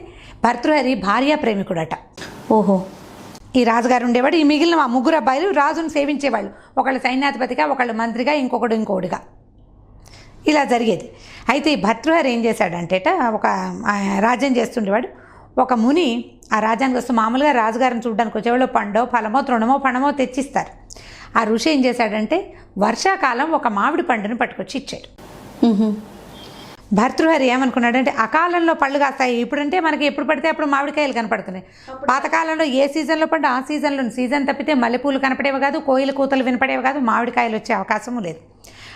భర్తృహరి భార్యా ప్రేమికుడట. ఓహో. ఈ రాజుగారు ఉండేవాడు. ఈ మిగిలిన 3 అబ్బాయిలు రాజును సేవించేవాళ్ళు. ఒకళ్ళు సైన్యాధిపతిగా, ఒకళ్ళు మంత్రిగా, ఇంకొకడుగా ఇలా జరిగేది. అయితే ఈ భర్తృహరి ఏం చేశాడంటేట, ఒక రాజ్యం చేస్తుండేవాడు. ఒక ముని ఆ రాజ్యానికి వస్తూ మామూలుగా రాజుగారిని చూడడానికి వచ్చేవాళ్ళు పండో ఫలమో తృణమో పణమో తెచ్చిస్తారు. ఆ ఋషి ఏం చేశాడంటే వర్షాకాలం ఒక మామిడి పండుని పట్టుకొచ్చి ఇచ్చాడు. భర్తృహరి ఏమనుకున్నాడంటే అకాలంలో పళ్ళు కాస్తాయి. ఇప్పుడంటే మనకి ఎప్పుడు పడితే అప్పుడు మామిడికాయలు కనపడుతున్నాయి. పాతకాలంలో ఏ సీజన్లో పడ్డా ఆ సీజన్లో, సీజన్ తప్పితే మల్లెపూలు కనపడేవి కాదు, కోయిల కూతలు వినపడేవి కాదు, మామిడికాయలు వచ్చే అవకాశము లేదు.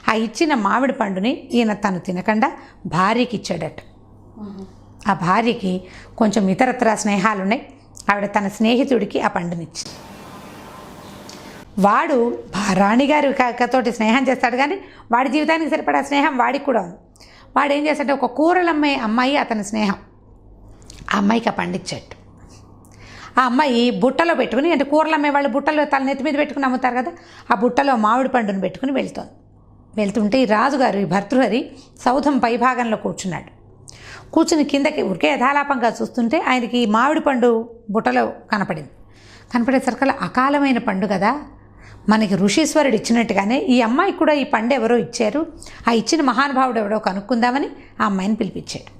ఆ ఇచ్చిన మామిడి పండుని ఈయన తను తినకుండా భార్యకి ఇచ్చాడట. ఆ భార్యకి కొంచెం ఇతరత్ర స్నేహాలు ఉన్నాయి. ఆవిడ తన స్నేహితుడికి ఆ పండునిచ్చింది. వాడు రాణిగారి తోటి స్నేహం చేస్తాడు, కానీ వాడి జీవితానికి సరిపడా స్నేహం వాడికి కూడా ఉంది. వాడు ఏం చేస్తాడంటే ఒక కూరలమ్మే అమ్మాయి అతని స్నేహం, ఆ అమ్మాయికి ఆ పండిచ్చాడు. ఆ అమ్మాయి బుట్టలో పెట్టుకుని, అంటే కూరలు అమ్మే వాళ్ళు బుట్టలో తల నెత్తి మీద పెట్టుకుని అమ్ముతారు కదా, ఆ బుట్టలో మామిడి పండును పెట్టుకుని వెళ్తుంటే ఈ రాజుగారు ఈ భర్తృహరి సౌధం పైభాగంలో కూర్చుని కిందకి ఉరికే యథాలాపంగా చూస్తుంటే ఆయనకి ఈ మామిడి పండు బుట్టలో కనపడేసరికల్లా అకాలమైన పండు కదా, మనకి ఋషీశ్వరుడు ఇచ్చినట్టుగానే ఈ అమ్మాయికి కూడా ఈ పండు ఎవరో ఇచ్చారు, ఆ ఇచ్చిన మహానుభావుడు ఎవడో కనుక్కుందామని ఆ అమ్మాయిని పిలిపించాడు.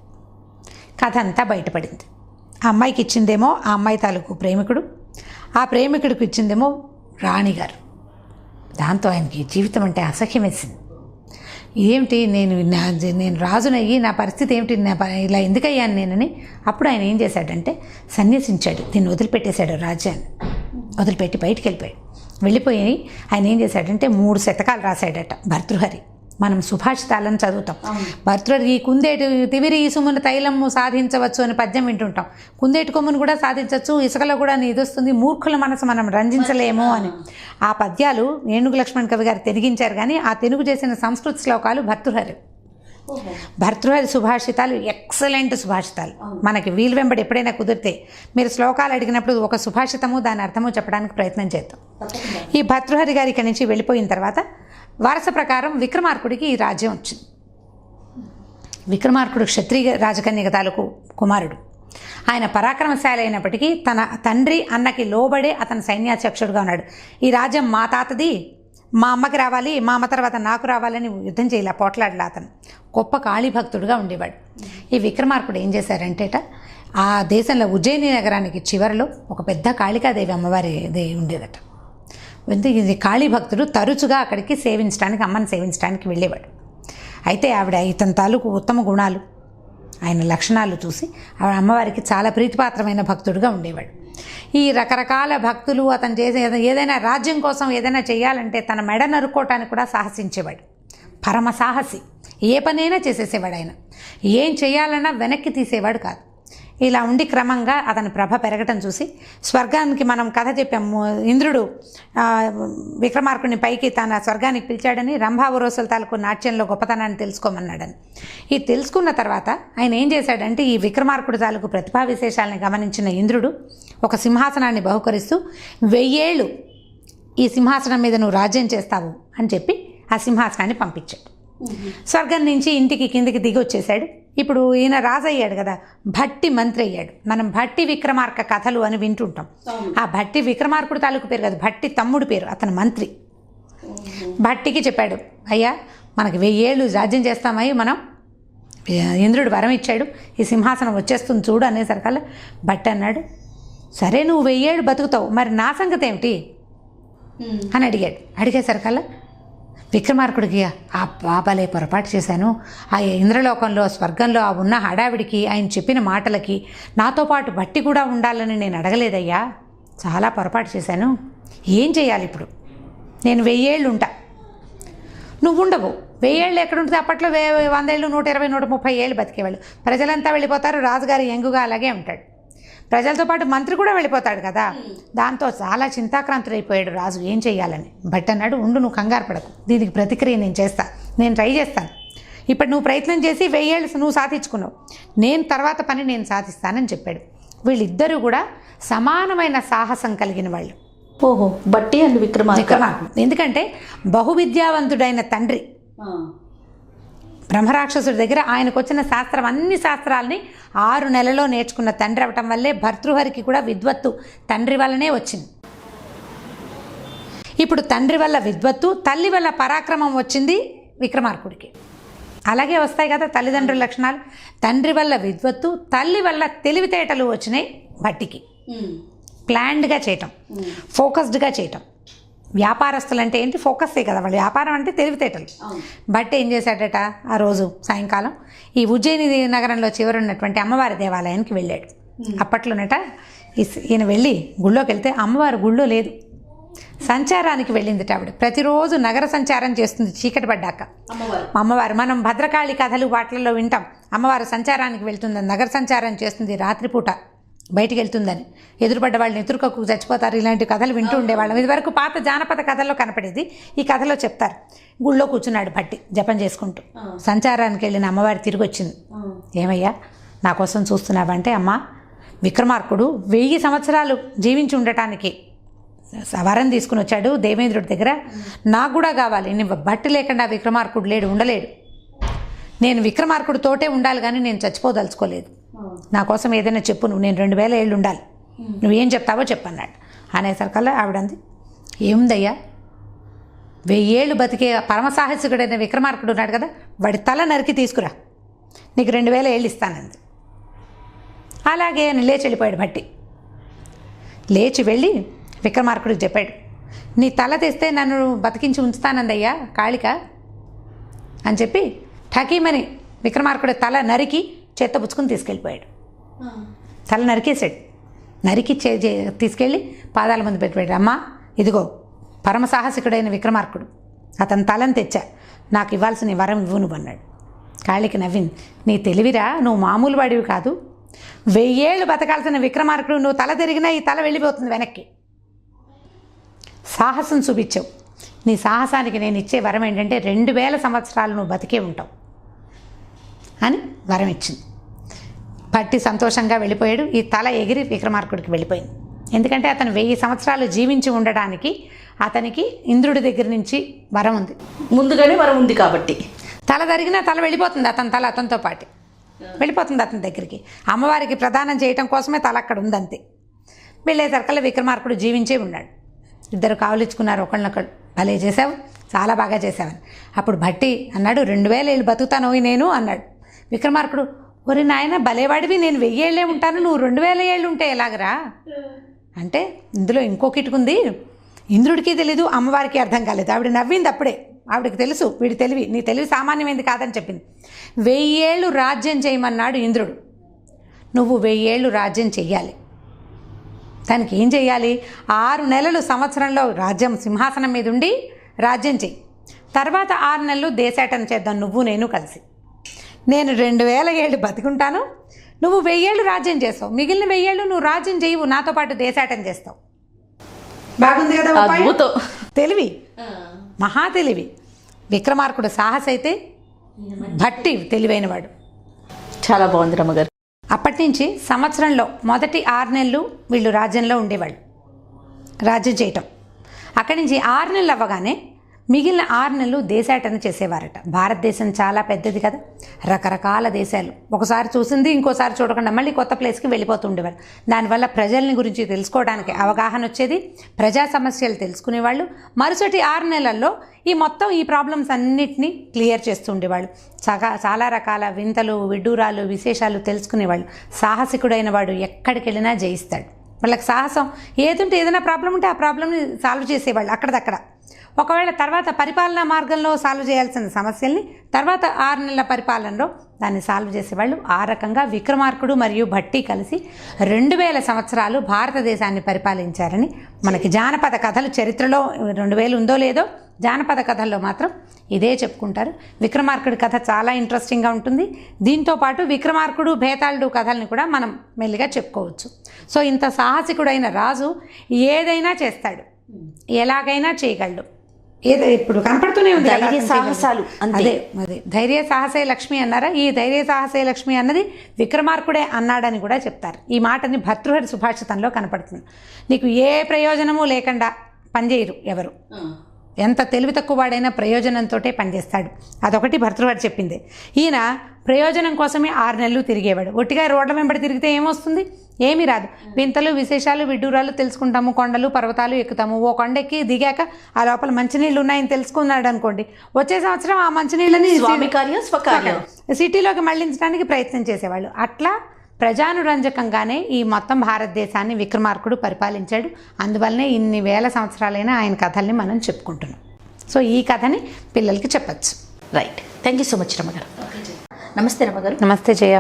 కథ అంతా బయటపడింది. ఆ అమ్మాయికి ఇచ్చిందేమో ఆ అమ్మాయి తాలూకు ప్రేమికుడు, ఆ ప్రేమికుడికి ఇచ్చిందేమో రాణిగారు. దాంతో ఆయనకి జీవితం అంటే అసహ్యం వేసింది. ఏమిటి నేను రాజునయ్యి నా పరిస్థితి ఏమిటి, ఇలా ఎందుకయ్యాను నేనని. అప్పుడు ఆయన ఏం చేశాడంటే సన్యసించాడు. దీన్ని వదిలిపెట్టేశాడు, రాజ్యాన్ని వదిలిపెట్టి బయటికి వెళ్ళిపోయి ఆయన ఏం చేశాడంటే 3 శతకాలు రాశాడట భర్తృహరి. మనం సుభాషితాలను చదువుతాం. భర్తృహరి కుందేటి తివిరి ఈసుమును తైలము సాధించవచ్చు అని పద్యం వింటుంటాం. కుందేటి కొమ్మును కూడా సాధించవచ్చు, ఇసుకలో కూడా నీదొస్తుంది, మూర్ఖుల మనసు మనం రంజించలేము అని. ఆ పద్యాలు ఏనుగు లక్ష్మణ్ కవి గారు తెనిగించారు, కానీ ఆ తెనుగు చేసిన సంస్కృత శ్లోకాలు భర్తృహరి సుభాషితాలు ఎక్సలెంట్ సుభాషితాలు. మనకి వీలు వెంబడి ఎప్పుడైనా కుదిరితే మీరు శ్లోకాలు అడిగినప్పుడు ఒక సుభాషితము దాని అర్థము చెప్పడానికి ప్రయత్నం చేద్దాం. ఈ భర్తృహరి గారి ఇక్కడి నుంచి వెళ్ళిపోయిన తర్వాత వరుస ప్రకారం విక్రమార్కుడికి ఈ రాజ్యం వచ్చింది. విక్రమార్కుడు క్షత్రియ రాజకన్యక తాలూకు కుమారుడు. ఆయన పరాక్రమశాలి అయినప్పటికీ తన తండ్రి అన్నకి లోబడే అతను సైన్యాధ్యక్షుడుగా ఉన్నాడు. ఈ రాజ్యం మా తాతది, మా అమ్మకి రావాలి, మా అమ్మ తర్వాత నాకు రావాలని యుద్ధం చేయలే, పోట్లాడలే. అతను గొప్ప కాళీభక్తుడుగా ఉండేవాడు. ఈ విక్రమార్కుడు ఏం చేశారంటేట ఆ దేశంలో ఉజ్జయిని నగరానికి చివరిలో ఒక పెద్ద కాళికాదేవి అమ్మవారి ఉండేదట. ఇది కాళీభక్తుడు తరచుగా అక్కడికి అమ్మని సేవించడానికి వెళ్ళేవాడు. అయితే ఆవిడ ఇతని తాలూకు ఉత్తమ గుణాలు, ఆయన లక్షణాలు చూసి ఆవిడ అమ్మవారికి చాలా ప్రీతిపాత్రమైన భక్తుడుగా ఉండేవాడు. ఈ రకరకాల భక్తులు అతను చేసే ఏదైనా రాజ్యం కోసం ఏదైనా చేయాలంటే తన మెడ నరుక్కోవటానికి కూడా సాహసించేవాడు. పరమ సాహసి. ఏ పనైనా చేసేసేవాడు. ఆయన ఏం చేయాలన్నా వెనక్కి తీసేవాడు కాదు. ఇలా ఉండి క్రమంగా అతని ప్రభ పెరగటం చూసి స్వర్గానికి మనం కథ చెప్పాము. ఇంద్రుడు విక్రమార్కుడిని పైకి తన స్వర్గానికి పిలిచాడని, రంభావరోసుల తాలూకు నాట్యంలో గొప్పతనాన్ని తెలుసుకోమన్నాడని. ఈ తెలుసుకున్న తర్వాత ఆయన ఏం చేశాడంటే ఈ విక్రమార్కుడి తాలూకు ప్రతిభా విశేషాలను గమనించిన ఇంద్రుడు ఒక సింహాసనాన్ని బహుకరిస్తూ 1000 ఏళ్ళు ఈ సింహాసనం మీద నువ్వు రాజ్యం చేస్తావు అని చెప్పి ఆ సింహాసనాన్ని పంపించాడు. స్వర్గం నుంచి ఇంటికి కిందికి దిగి వచ్చేసాడు. ఇప్పుడు ఈయన రాజు అయ్యాడు కదా, భట్టి మంత్రి అయ్యాడు. మనం భట్టి విక్రమార్క కథలు అని వింటుంటాం. ఆ భట్టి విక్రమార్కుడు తాలూకు పేరు కాదు, భట్టి తమ్ముడు పేరు, అతను మంత్రి. భట్టికి చెప్పాడు, అయ్యా మనకి 1000 ఏళ్ళు రాజ్యం చేస్తామయ్యి మనం ఇంద్రుడు వరం ఇచ్చాడు, ఈ సింహాసనం వచ్చేస్తుంది చూడు అనేసరికల్లా భట్టి అన్నాడు, సరే నువ్వు 1000 ఏళ్ళు బతుకుతావు, మరి నా సంగతి ఏమిటి అని అడిగాడు. అడిగేసరికల్లా విక్రమార్కుడికి ఆ బాబాలే పొరపాటు చేశాను, ఆ ఇంద్రలోకంలో స్వర్గంలో ఆ ఉన్న హడావిడికి ఆయన చెప్పిన మాటలకి నాతో పాటు భట్టి కూడా ఉండాలని నేను అడగలేదయ్యా, చాలా పొరపాటు చేశాను, ఏం చేయాలి ఇప్పుడు? నేను 1000 ఏళ్ళు ఉంటా, నువ్వు ఉండవు. 1000 ఏళ్ళు ఎక్కడుంటుంది? అప్పట్లో 100 ఏళ్ళు 120 130 ఏళ్ళు బతికేవాళ్ళు. ప్రజలంతా వెళ్ళిపోతారు, రాజుగారు యంగుగా అలాగే ఉంటాడు, ప్రజలతో పాటు మంత్రి కూడా వెళ్ళిపోతాడు కదా. దాంతో చాలా చింతాక్రాంతుడైపోయాడు రాజు, ఏం చేయాలని. భట్ అన్నాడు, ఉండు, నువ్వు కంగారు పడకు, దీనికి ప్రతిక్రియ నేను చేస్తాను, నేను ట్రై చేస్తాను. ఇప్పుడు నువ్వు ప్రయత్నం చేసి 1000 ఏళ్ళు నువ్వు సాధించుకున్నావు, నేను తర్వాత పని నేను సాధిస్తానని చెప్పాడు. వీళ్ళిద్దరూ కూడా సమానమైన సాహసం కలిగిన వాళ్ళు. ఓహో, బట్టి అండ్ విక్రమార్కుడు. ఎందుకంటే బహువిద్యావంతుడైన తండ్రి బ్రహ్మరాక్షసుడి దగ్గర ఆయనకు వచ్చిన శాస్త్రం, అన్ని శాస్త్రాలని 6 నెలల్లో నేర్చుకున్న తండ్రి అవటం వల్లే భర్తృహరికి కూడా విద్వత్తు తండ్రి వల్లనే వచ్చింది. ఇప్పుడు తండ్రి వల్ల విద్వత్తు, తల్లి వల్ల పరాక్రమం వచ్చింది విక్రమార్కుడికి. అలాగే వస్తాయి కదా తల్లిదండ్రుల లక్షణాలు. తండ్రి వల్ల విద్వత్తు, తల్లి వల్ల తెలివితేటలు వచ్చినాయి భట్టికి. ప్లాన్డ్గా చేయటం, ఫోకస్డ్గా చేయటం. వ్యాపారస్తులు అంటే ఏంటి? ఫోకస్సే కదా వాళ్ళు. వ్యాపారం అంటే తెలివితేటలు. బట్ ఏం చేశాడట, ఆ రోజు సాయంకాలం ఈ ఉజ్జయిని నగరంలో చివరున్నటువంటి అమ్మవారి దేవాలయానికి వెళ్ళాడు. అప్పట్లోనట ఈయన వెళ్ళి గుళ్ళోకి వెళ్తే అమ్మవారు గుళ్ళో లేదు, సంచారానికి వెళ్ళిందిట ఆవిడ. ప్రతిరోజు నగర సంచారం చేస్తుంది చీకటి పడ్డాక అమ్మవారు. మనం భద్రకాళి కథలు వాటిల్లో వింటాం, అమ్మవారు సంచారానికి వెళ్తుందని, నగర సంచారం చేస్తుంది రాత్రిపూట, బయటికి వెళ్తుందని. ఎదురుపడ్డ వాళ్ళని ఎదురుకకు చచ్చిపోతారు, ఇలాంటి కథలు వింటూ ఉండేవాళ్ళం. ఇదివరకు పాత జానపద కథల్లో కనపడేది, ఈ కథలో చెప్తారు. గుళ్ళో కూర్చున్నాడు భట్టి జపం చేసుకుంటూ. సంచారానికి వెళ్ళిన అమ్మవారి తిరిగి వచ్చింది. ఏమయ్యా నా కోసం చూస్తున్నావంటే, అమ్మ విక్రమార్కుడు 1000 సంవత్సరాలు జీవించి ఉండటానికి వరం తీసుకుని వచ్చాడు దేవేంద్రుడి దగ్గర, నాకు కూడా కావాలి. నేను భట్టి లేకుండా విక్రమార్కుడు లేడు, ఉండలేడు. నేను విక్రమార్కుడు తోటే ఉండాలి కానీ నేను చచ్చిపోదలుచుకోలేదు. నా కోసం ఏదైనా చెప్పు నువ్వు, నేను 2000 ఏళ్ళు ఉండాలి, నువ్వేం చెప్తావో చెప్పన్నాడు. అనేసరికల్లా ఆవిడంది, ఏముందయ్యా 1000 ఏళ్ళు బతికే పరమసాహసికుడైన విక్రమార్కుడు ఉన్నాడు కదా, వాడి తల నరికి తీసుకురా, నీకు 2000 ఏళ్ళు ఇస్తానంది. అలాగే అని లేచి వెళ్ళిపోయాడు భట్టి. లేచి వెళ్ళి విక్రమార్కుడికి చెప్పాడు, నీ తల తెస్తే నన్ను బతికించి ఉంచుతానందయ్యా కాళిక అని చెప్పి ఠకీమని విక్రమార్కుడు తల నరికి చేత్తో పుచ్చుకుని తీసుకెళ్ళిపోయాడు. తల నరికేసాడు. నరికి తీసుకెళ్ళి పాదాల ముందు పెట్టాడు. అమ్మ ఇదిగో పరమసాహసికుడైన విక్రమార్కుడు, అతని తలని తెచ్చా, నాకు ఇవ్వాల్సిన వరం ఇవ్వు నువ్వు అన్నాడు. కాళికి నవ్వింది, నీ తెలివిరా, నువ్వు మామూలు వాడివి కాదు, 1000 ఏళ్ళు బతకాల్సిన విక్రమార్కుడు, నువ్వు తల తిరిగినా ఈ తల వెళ్ళిపోతుంది వెనక్కి. సాహసం చూపించావు, నీ సాహసానికి నేను ఇచ్చే వరం ఏంటంటే 2000 సంవత్సరాలు నువ్వు బతికే ఉంటావు అని వరం ఇచ్చింది. భట్టి సంతోషంగా వెళ్ళిపోయాడు. ఈ తల ఎగిరి విక్రమార్కుడికి వెళ్ళిపోయింది. ఎందుకంటే అతను 1000 సంవత్సరాలు జీవించి ఉండడానికి అతనికి ఇంద్రుడి దగ్గర నుంచి వరం ఉంది, ముందుగానే వరం ఉంది కాబట్టి. తల తరిగినా తల వెళ్ళిపోతుంది, అతని తల అతనితో పాటు వెళ్ళిపోతుంది అతని దగ్గరికి. అమ్మవారికి ప్రదానం చేయటం కోసమే తల అక్కడ ఉందంతే. వెళ్ళేసరికల్లా విక్రమార్కుడు జీవించే ఉన్నాడు. ఇద్దరు కావలించుకున్నారు ఒకళ్ళనొకళ్ళు, భలే చేసావు, చాలా బాగా చేసావని. అప్పుడు భట్టి అన్నాడు, 2000 ఏళ్ళు బతుకుతాను నేను అన్నాడు. విక్రమార్కుడు, ఒరి నాయన భలేవాడివి, నేను 1000 ఏళ్ళే ఉంటాను, నువ్వు 2000 ఏళ్ళు ఉంటే ఎలాగరా అంటే, ఇందులో ఇంకో కిటుకుంది, ఇంద్రుడికి తెలీదు, అమ్మవారికి అర్థం కాలేదు. ఆవిడ నవ్వింది అప్పుడే. ఆవిడకి తెలుసు వీడి తెలివి, నీ తెలివి సామాన్యమైంది కాదని చెప్పింది. 1000 ఏళ్ళు రాజ్యం చేయమన్నాడు ఇంద్రుడు, నువ్వు 1000 ఏళ్ళు రాజ్యం చెయ్యాలి. దానికి ఏం చెయ్యాలి? 6 నెలలు సంవత్సరంలో రాజ్యం సింహాసనం మీద ఉండి రాజ్యం చెయ్యి. తర్వాత 6 నెలలు దేశాటన చేద్దాం నువ్వు నేను కలిసి. నేను 2000 ఏళ్ళు బతికుంటాను, నువ్వు 1000 ఏళ్ళు రాజ్యం చేస్తావు, మిగిలిన 1000 ఏళ్ళు నువ్వు రాజ్యం చేయవు, నాతో పాటు దేశాటన చేస్తావు. బాగుంది కదా ఉపాయం? తెలివి, మహా తెలివి. విక్రమార్కుడు సాహస అయితే భట్టి తెలివైనవాడు. చాలా బాగుంది రమ్మగారు. అప్పటి నుంచి సంవత్సరంలో మొదటి 6 నెలలు వీళ్ళు రాజ్యంలో ఉండేవాళ్ళు, రాజ్యం చేయటం. అక్కడి నుంచి 6 నెలలు అవ్వగానే మిగిలిన 6 నెలలు దేశాటన చేసేవారట. భారతదేశం చాలా పెద్దది కదా, రకరకాల దేశాలు ఒకసారి చూసింది ఇంకోసారి చూడకుండా మళ్ళీ కొత్త ప్లేస్కి వెళ్ళిపోతూ ఉండేవారు. దానివల్ల ప్రజల్ని గురించి తెలుసుకోవడానికి అవగాహన వచ్చేది, ప్రజా సమస్యలు తెలుసుకునేవాళ్ళు. మరుసటి 6 నెలల్లో ఈ ప్రాబ్లమ్స్ అన్నిటినీ క్లియర్ చేస్తూ ఉండేవాళ్ళు. చాలా రకాల వింతలు, విడ్డూరాలు, విశేషాలు తెలుసుకునేవాళ్ళు. సాహసికుడైన వాడు ఎక్కడికి వెళ్ళినా జయిస్తాడు. వాళ్ళకి సాహసం ఏదంటే ఏదైనా ప్రాబ్లం ఉంటే ఆ ప్రాబ్లమ్ని సాల్వ్ చేసేవాళ్ళు అక్కడదక్కడ. ఒకవేళ తర్వాత పరిపాలనా మార్గంలో సాల్వ్ చేయాల్సిన సమస్యల్ని తర్వాత 6 నెలల పరిపాలనలో దాన్ని సాల్వ్ చేసేవాళ్ళు. ఆ రకంగా విక్రమార్కుడు మరియు భట్టి కలిసి 2000 సంవత్సరాలు భారతదేశాన్ని పరిపాలించారని మనకి జానపద కథలు, చరిత్రలో 2000 ఉందో లేదో జానపద కథల్లో మాత్రం ఇదే చెప్పుకుంటారు. విక్రమార్కుడి కథ చాలా ఇంట్రెస్టింగ్గా ఉంటుంది. దీంతోపాటు విక్రమార్కుడు, భేతాళుడు కథల్ని కూడా మనం మెల్లిగా చెప్పుకోవచ్చు. సో ఇంత సాహసికుడైన రాజు ఏదైనా చేస్తాడు, ఎలాగైనా చేయగలడు. ఏదో ఇప్పుడు కనపడుతూనే ఉంది ధైర్య సాహసాలు. అదే ధైర్య సాహసే లక్ష్మి అన్నారా? ఈ ధైర్య సాహసే లక్ష్మి అన్నది విక్రమార్కుడే అన్నాడని కూడా చెప్తారు. ఈ మాటని భర్తృహరి సుభాషితంలో కనపడుతుంది. నీకు ఏ ప్రయోజనము లేకుండా పనిచేయరు ఎవరు. ఎంత తెలివి తక్కువ వాడైనా ప్రయోజనంతో పనిచేస్తాడు. అదొకటి భర్తృహరి చెప్పింది. ఈయన ప్రయోజనం కోసమే 6 నెలలు తిరిగేవాడు. ఒట్టిగా రోడ్ల వెంబడి తిరిగితే ఏమొస్తుంది? ఏమీ రాదు. వింతలు, విశేషాలు, విడ్డూరాలు తెలుసుకుంటాము. కొండలు, పర్వతాలు ఎక్కుతాము. ఓ కొండెక్కి దిగాక ఆ లోపల మంచినీళ్ళు ఉన్నాయని తెలుసుకున్నాడు అనుకోండి, వచ్చే సంవత్సరం ఆ మంచినీళ్ళని సిటీలోకి మళ్లించడానికి ప్రయత్నం చేసేవాళ్ళు. అట్లా ప్రజానురంజకంగానే ఈ మొత్తం భారతదేశాన్ని విక్రమార్కుడు పరిపాలించాడు. అందువల్లనే ఇన్ని వేల సంవత్సరాలైనా ఆయన కథల్ని మనం చెప్పుకుంటున్నాం. సో ఈ కథని పిల్లలకి చెప్పచ్చు. Right. Thank you so much రమగారు. నమస్తే రమగారు. నమస్తే జయ.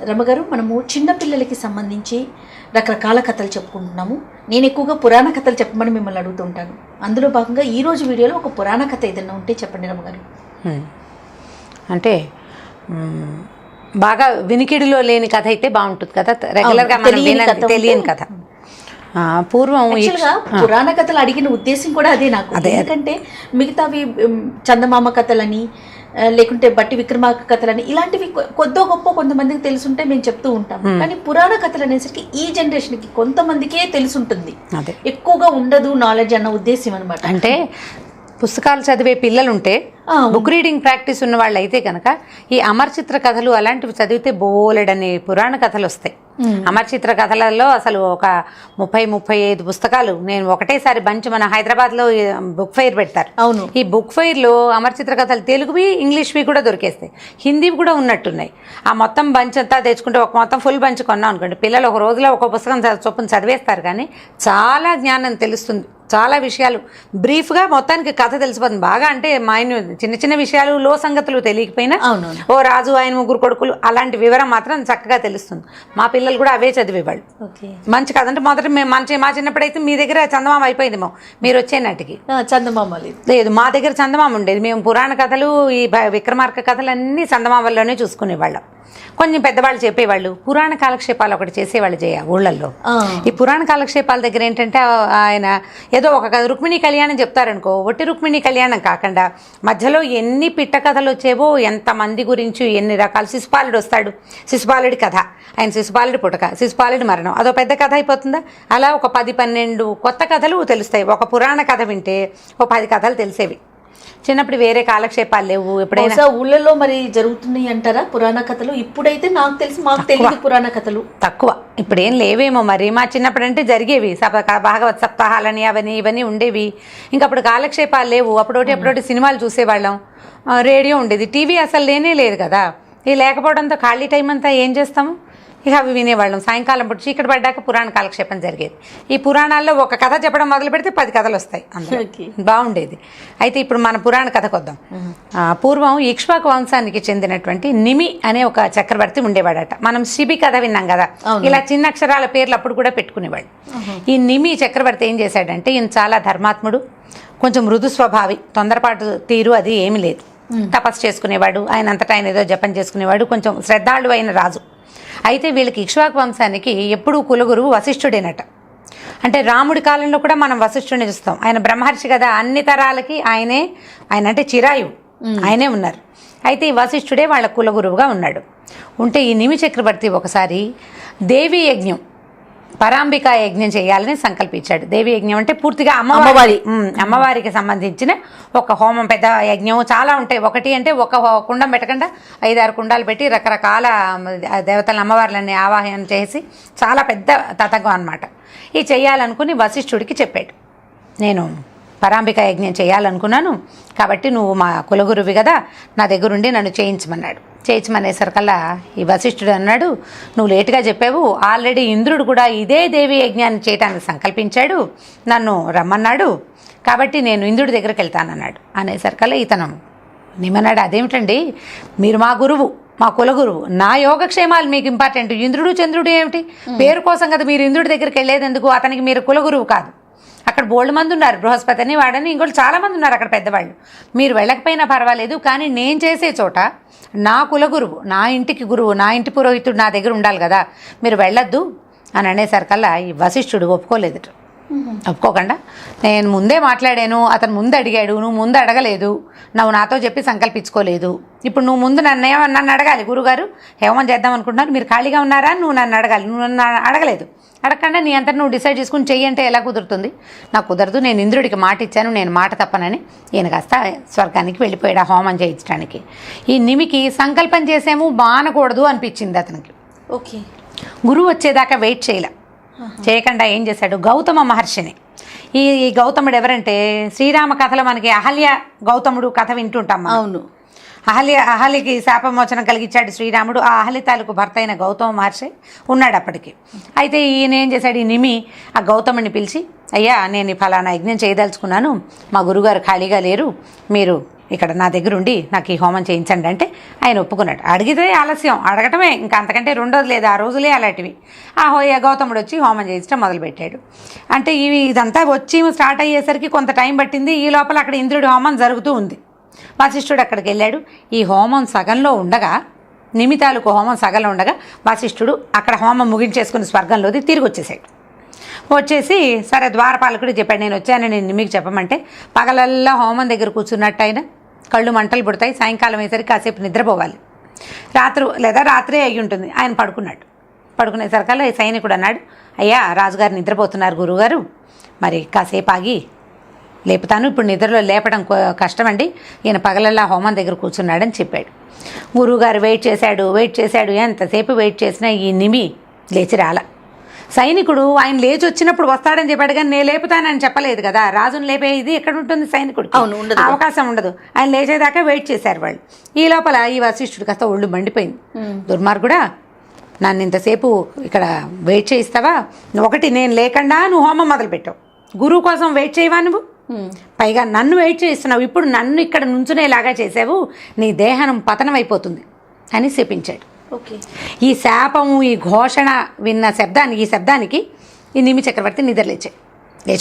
రమగారు, మనము చిన్నపిల్లలకి సంబంధించి రకరకాల కథలు చెప్పుకుంటున్నాము. నేను ఎక్కువగా పురాణ కథలు చెప్పమని మిమ్మల్ని అడుగుతుంటాను. అందులో భాగంగా ఈరోజు వీడియోలో ఒక పురాణ కథ ఏదైనా ఉంటే చెప్పండి రమగారు. అంటే బాగా వినికిడిలో లేని కథ అయితే బాగుంటుంది కదా, రెగ్యులర్గా తెలియని కథ. పూర్వం పురాణ కథలు అడిగిన ఉద్దేశం కూడా అదే నాకు. ఎందుకంటే మిగతావి చందమామ కథలని, లేకుంటే బట్టి విక్రమార్క కథలని, ఇలాంటివి కొద్దో గొప్ప కొంతమందికి తెలుసుంటే మేము చెప్తూ ఉంటాం. కానీ పురాణ కథలు అనేసరికి ఈ జనరేషన్కి కొంతమందికే తెలుసుంటుంది, ఎక్కువగా ఉండదు నాలెడ్జ్ అన్న ఉద్దేశం అనమాట. అంటే పుస్తకాలు చదివే పిల్లలుంటే, బుక్ రీడింగ్ ప్రాక్టీస్ ఉన్న వాళ్ళు అయితే కనుక ఈ అమర్చిత్ర కథలు అలాంటివి చదివితే బోలెడని పురాణ కథలు వస్తాయి. అమర్చిత్ర కథలలో అసలు ఒక 30-35 పుస్తకాలు నేను ఒకటేసారి బంచ్ మన హైదరాబాద్లో బుక్ ఫెయిర్ పెడతారు. అవును. ఈ బుక్ ఫెయిర్లో అమర్చిత్ర కథలు తెలుగువి, ఇంగ్లీష్వి కూడా దొరికేస్తాయి, హిందీవి కూడా ఉన్నట్టున్నాయి. ఆ మొత్తం బంచ్ అంతా తెచ్చుకుంటే ఒక మొత్తం ఫుల్ బంచ్ కొన్నాం అనుకోండి, పిల్లలు ఒక రోజులో ఒక పుస్తకం చొప్పున చదివేస్తారు. కానీ చాలా జ్ఞానం తెలుస్తుంది, చాలా విషయాలు బ్రీఫ్గా మొత్తానికి కథ తెలిసిపోతుంది. బాగా అంటే చిన్న చిన్న విషయాలు, లో సంగతులు తెలియకపోయినా ఓ రాజు, ఆయన 3 కొడుకులు అలాంటి వివరం మాత్రం చక్కగా తెలుస్తుంది. మా పిల్లలు కూడా అవే చదివేవాళ్ళు. మంచి కథ అంటే మొదట మా చిన్నప్పుడైతే మీ దగ్గర చందమామ అయిపోయిందేమో, మీరు వచ్చే నాటికి చందమామ లేదు, మా దగ్గర చందమామ ఉండేది. మేము పురాణ కథలు, ఈ విక్రమార్క కథలు అన్నీ చందమామల్లోనే చూసుకునేవాళ్ళం. కొంచెం పెద్దవాళ్ళు చెప్పేవాళ్ళు. పురాణ కాలక్షేపాలు ఒకటి చేసేవాళ్ళు జయ ఊళ్ళల్లో. ఈ పురాణ కాలక్షేపాల దగ్గర ఏంటంటే ఆయన ఏదో ఒక రుక్మిణి కళ్యాణం చెప్తారనుకో, ఒట్టి రుక్మిణి కళ్యాణం కాకుండా మధ్యలో ఎన్ని పిట్ట కథలు వచ్చేవో, ఎంతమంది గురించి ఎన్ని రకాల. శిశుపాలుడు వస్తాడు, శిశుపాలుడి కథ, ఆయన శిశుపాలుడి పుట్టక, శిశుపాలుడి మరణం, అదో పెద్ద కథ అయిపోతుందా? అలా ఒక 10-12 కొత్త కథలు తెలుస్తాయి. ఒక పురాణ కథ వింటే ఓ 10 కథలు తెలిసేవి. చిన్నప్పుడు వేరే కాలక్షేపాలు లేవు. ఎప్పుడైనా ఊళ్ళలో మరి జరుగుతున్నాయి అంటారా పురాణ కథలు? ఇప్పుడైతే నాకు తెలిసి మాకు తెలియదు పురాణ కథలు తక్కువ. ఇప్పుడేం లేవేమో మరి. మా చిన్నప్పుడు అంటే జరిగేవి భాగవత్ సప్తాహాలని అవన్నీ ఇవన్నీ ఉండేవి. ఇంకప్పుడు కాలక్షేపాలు లేవు. అప్పుడోటి సినిమాలు చూసేవాళ్ళం. రేడియో ఉండేది, టీవీ అసలు లేనే లేదు కదా. ఇది లేకపోవడంతో ఖాళీ టైం అంతా ఏం చేస్తాము, ఇక అవి వినేవాళ్ళం. సాయంకాలం పూట చీకటి పడ్డాక పురాణ కాలక్షేపం జరిగేది. ఈ పురాణాల్లో ఒక కథ చెప్పడం మొదలు పెడితే 10 కథలు వస్తాయి, బాగుండేది. అయితే ఇప్పుడు మన పురాణ కథకు వద్దాం. పూర్వం ఇక్ష్వాకు వంశానికి చెందినటువంటి నిమి అనే ఒక చక్రవర్తి ఉండేవాడట. మనం శిబి కథ విన్నాం కదా, ఇలా చిన్న అక్షరాల పేర్లు అప్పుడు కూడా పెట్టుకునేవాడు. ఈ నిమి చక్రవర్తి ఏం చేశాడంటే, ఈయన చాలా ధర్మాత్ముడు, కొంచెం మృదు స్వభావి, తొందరపాటు తీరు అది ఏమీ లేదు. తపస్సు చేసుకునేవాడు, ఆయన అంతటా ఆయన ఏదో జపం చేసుకునేవాడు, కొంచెం శ్రద్ధాళు అయిన రాజు. అయితే వీళ్ళకి ఇక్ష్వాకు వంశానికి ఎప్పుడూ కులగురువు వశిష్ఠుడేనట. అంటే రాముడి కాలంలో కూడా మనం వశిష్ఠుడిని చూస్తాం. ఆయన బ్రహ్మర్షి కదా, అన్ని తరాలకి ఆయన అంటే చిరాయువు, ఆయనే ఉన్నారు. అయితే ఈ వశిష్ఠుడే వాళ్ళ కులగురువుగా ఉన్నాడు. ఉంటే ఈ నిమి చక్రవర్తి ఒకసారి దేవీ యజ్ఞం పరాంబిక యజ్ఞం చేయాలని సంకల్పించాడు. దేవి యజ్ఞం అంటే పూర్తిగా అమ్మవారికి సంబంధించిన ఒక హోమం, పెద్ద యజ్ఞం చాలా ఉంటాయి. ఒకటి అంటే ఒక కుండం పెట్టకుండా 5-6 కుండాలు పెట్టి రకరకాల దేవతల అమ్మవార్లని ఆవాహన చేసి చాలా పెద్ద తతంగం అన్నమాట. ఇది చేయాలనుకుని వశిష్ఠుడికి చెప్పాడు, నేను పరాంబిక యజ్ఞం చేయాలనుకున్నాను కాబట్టి నువ్వు మా కులగురువి కదా, నా దగ్గరుండి నన్ను చేయించమనేసరికల్లా ఈ వశిష్ఠుడు అన్నాడు, నువ్వు లేటుగా చెప్పావు, ఆల్రెడీ ఇంద్రుడు కూడా ఇదే దేవి యజ్ఞాన్ని చేయడానికి సంకల్పించాడు, నన్ను రమ్మన్నాడు, కాబట్టి నేను ఇంద్రుడి దగ్గరికి వెళ్తానన్నాడు. అనేసరికల్లా ఇతను నిమ్మన్నాడు, అదేమిటండి మీరు మా గురువు, మా కులగురువు, నా యోగక్షేమాలు మీకు ఇంపార్టెంట్, ఇంద్రుడు చంద్రుడు ఏమిటి, పేరు కోసం కదా మీరు ఇంద్రుడి దగ్గరికి వెళ్ళేది ఎందుకు, అతనికి మీరు కులగురువు కాదు, అక్కడ బోల్డ్ మంది ఉన్నారు, బృహస్పతిని వాడని ఇంకోటి చాలామంది ఉన్నారు అక్కడ పెద్దవాళ్ళు, మీరు వెళ్ళకపోయినా పర్వాలేదు, కానీ నేను చేసే చోట నా కులగురువు, నా ఇంటికి గురువు, నా ఇంటి పురోహితుడు నా దగ్గర ఉండాలి కదా, మీరు వెళ్ళొద్దు అని అనేసరికల్లా ఈ వశిష్ఠుడు ఒప్పుకోలేదు. ఒప్పుకోకుండా నేను ముందే మాట్లాడాను, అతను ముందు అడిగాడు, నువ్వు ముందు అడగలేదు, నువ్వు నాతో చెప్పి సంకల్పించుకోలేదు, ఇప్పుడు నువ్వు ముందు నన్ను అడగాలి, గురుగారు హేమం చేద్దాం అనుకుంటున్నారు, మీరు ఖాళీగా ఉన్నారా, నువ్వు నన్ను అడగాలి, నువ్వు నన్ను అడగలేదు, అడగకుండా నీ అంతా నువ్వు డిసైడ్ చేసుకుని చెయ్యంటే ఎలా కుదురుతుంది, నాకు కుదరదు, నేను ఇంద్రుడికి మాట ఇచ్చాను, నేను మాట తప్పనని ఈయన కాస్త స్వర్గానికి వెళ్ళిపోయాడు ఆ హోమం చేయించడానికి. ఈ నిమికి సంకల్పం చేసాము బానకూడదు అనిపించింది అతనికి. ఓకే, గురువు వచ్చేదాకా వెయిట్ చేయకుండా ఏం చేశాడు, గౌతమ మహర్షిని, ఈ గౌతముడు ఎవరంటే శ్రీరామ కథలో మనకి అహల్య గౌతముడు కథ వింటుంటాం. అవును, అహలికి శాపమోచనం కలిగించాడు శ్రీరాముడు. ఆ అహలి తాలూకు భర్త అయిన గౌతమ మహర్షి ఉన్నాడు అప్పటికి. అయితే ఈయన ఏం చేశాడు, ఈ నిమి ఆ గౌతముడిని పిలిచి, అయ్యా నేను ఫలానా యజ్ఞం చేయదలుచుకున్నాను, మా గురుగారు ఖాళీగా లేరు, మీరు ఇక్కడ నా దగ్గర ఉండి నాకు ఈ హోమం చేయించండి అంటే ఆయన ఒప్పుకున్నాడు. అడిగితే ఆలస్యం, అడగటమే ఇంకా అంతకంటే రెండోది లేదు, ఆ రోజులే అలాంటివి. ఆ గౌతముడు వచ్చి హోమం చేయించడం మొదలుపెట్టాడు. అంటే ఇదంతా వచ్చి స్టార్ట్ అయ్యేసరికి కొంత టైం పట్టింది. ఈ లోపల అక్కడ ఇంద్రుడి హోమం జరుగుతూ ఉంది. వశిష్ఠుడు అక్కడికి వెళ్ళాడు. ఈ హోమం సగంలో ఉండగా, నిమితాలకు హోమం సగంలో ఉండగా వశిష్ఠుడు అక్కడ హోమం ముగించేసుకుని స్వర్గంలోది తిరిగి వచ్చేసాడు. వచ్చేసి సరే ద్వారపాలకుడు చెప్పాడు, నేను వచ్చానని మీకు చెప్పమంటే పగలల్లా హోమం దగ్గర కూర్చున్నట్టు అయినా కళ్ళు మంటలు పుడతాయి, సాయంకాలం అయ్యేసరికి కాసేపు నిద్రపోవాలి, రాత్రే అయ్యి ఉంటుంది. ఆయన పడుకునేసరికల్లా ఈ సైనికుడు అన్నాడు, అయ్యా రాజుగారు నిద్రపోతున్నారు గురువుగారు, మరి కాసేపు ఆగి లేపుతాను, ఇప్పుడు నిద్రలో లేపడం కష్టమండి, ఈయన పగలల్లా హోమం దగ్గర కూర్చున్నాడని చెప్పాడు. గురువుగారు వెయిట్ చేశాడు, ఎంతసేపు వెయిట్ చేసినా ఈ నిమి లేచి రాల. సైనికుడు ఆయన లేచి వచ్చినప్పుడు వస్తాడని చెప్పాడు, కానీ నేను లేపుతానని చెప్పలేదు కదా, రాజును లేపే ఇది ఎక్కడ ఉంటుంది సైనికుడు, అవకాశం ఉండదు. ఆయన లేచేదాకా వెయిట్ చేశారు వాళ్ళు. ఈ లోపల ఈ వశిష్ఠుడు కాస్త ఒళ్ళు మండిపోయింది, దుర్మార్గుడా నన్ను ఇంతసేపు ఇక్కడ వెయిట్ చేయిస్తావా, ఒకటి నేను లేకుండా నువ్వు హోమం మొదలుపెట్టావు, గురువు కోసం వెయిట్ చేయవా నువ్వు, పైగా నన్ను వెయిట్ చేస్తున్నావు, ఇప్పుడు నన్ను ఇక్కడ నుంచునేలాగా చేసావు, నీ దేహం పతనం అయిపోతుంది అని శపించాడు. ఈ శాపము, ఈ ఘోషణ విన్న ఈ శబ్దానికి ఈ నిమి చక్రవర్తి లేచి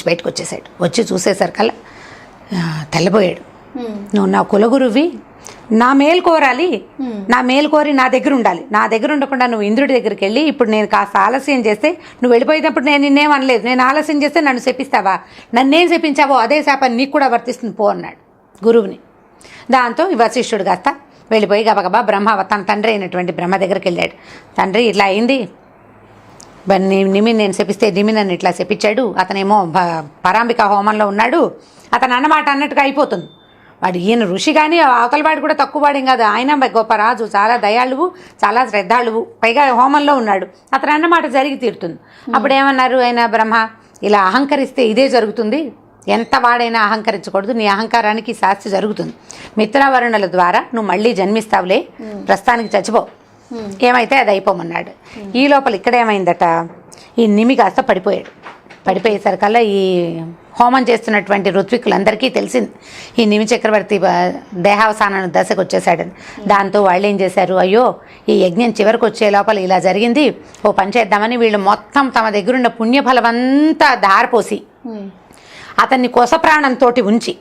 బయటకు వచ్చేసాడు. వచ్చి చూసేసరికల్లా తెల్లబోయాడు. నువ్వు నా కులగురువి, నా మేలు కోరాలి, నా మేలు కోరి నా దగ్గర ఉండాలి, నా దగ్గర ఉండకుండా నువ్వు ఇంద్రుడి దగ్గరికి వెళ్ళి ఇప్పుడు నేను కాస్త ఆలస్యం చేస్తే, నువ్వు వెళ్ళిపోయినప్పుడు నేను నిన్నేం అనలేదు, నేను ఆలస్యం చేస్తే నన్ను శపిస్తావా, నన్నేం శపించావో అదే శాపాన్ని నీకు కూడా వర్తిస్తుంది పో అన్నాడు గురువుని. దాంతో ఈ వశిష్ఠుడు కాస్త వెళ్ళిపోయి గబగబా తన తండ్రి అయినటువంటి బ్రహ్మ దగ్గరికి వెళ్ళాడు. తండ్రి ఇట్లా అయింది, నిమి నేను శపిస్తే నిమి నన్ను ఇట్లా శపించాడు, అతనేమో పరాంబిక హోమంలో ఉన్నాడు, అతను అన్నమాట అన్నట్టుగా అయిపోతుంది, వాడు ఈయన ఋషి కానీ అవతలవాడు కూడా తక్కువ వాడేం కాదు, ఆయన గొప్ప రాజు, చాలా దయాళువు, చాలా శ్రద్ధాళువు, పైగా హోమంలో ఉన్నాడు, అతను అన్నమాట జరిగి తీరుతుంది. అప్పుడు ఏమన్నారు ఆయన బ్రహ్మ, ఇలా అహంకరిస్తే ఇదే జరుగుతుంది, ఎంత వాడైనా అహంకరించకూడదు, నీ అహంకారానికి శాస్తి జరుగుతుంది, మిత్రవరుణుల ద్వారా నువ్వు మళ్ళీ జన్మిస్తావులే, ప్రస్తుతానికి చచ్చిపో, ఏమైతే అది అయిపోమన్నాడు. ఈ లోపల ఇక్కడేమైందట, ఈ నిమి కాస్త పడిపోయేసరికల్లా ఈ హోమం చేస్తున్నటువంటి ఋత్వికులందరికీ తెలిసింది ఈ నిమి చక్రవర్తి దేహావసాన దశకు వచ్చేసాడని. దాంతో వాళ్ళు ఏం చేశారు, అయ్యో ఈ యజ్ఞం చివరికి వచ్చే లోపల ఇలా జరిగింది, ఓ పని చేద్దామని వీళ్ళు మొత్తం తమ దగ్గరున్న పుణ్యఫలమంతా ధారపోసి అతన్ని కొసప్రాణంతో ఉంచి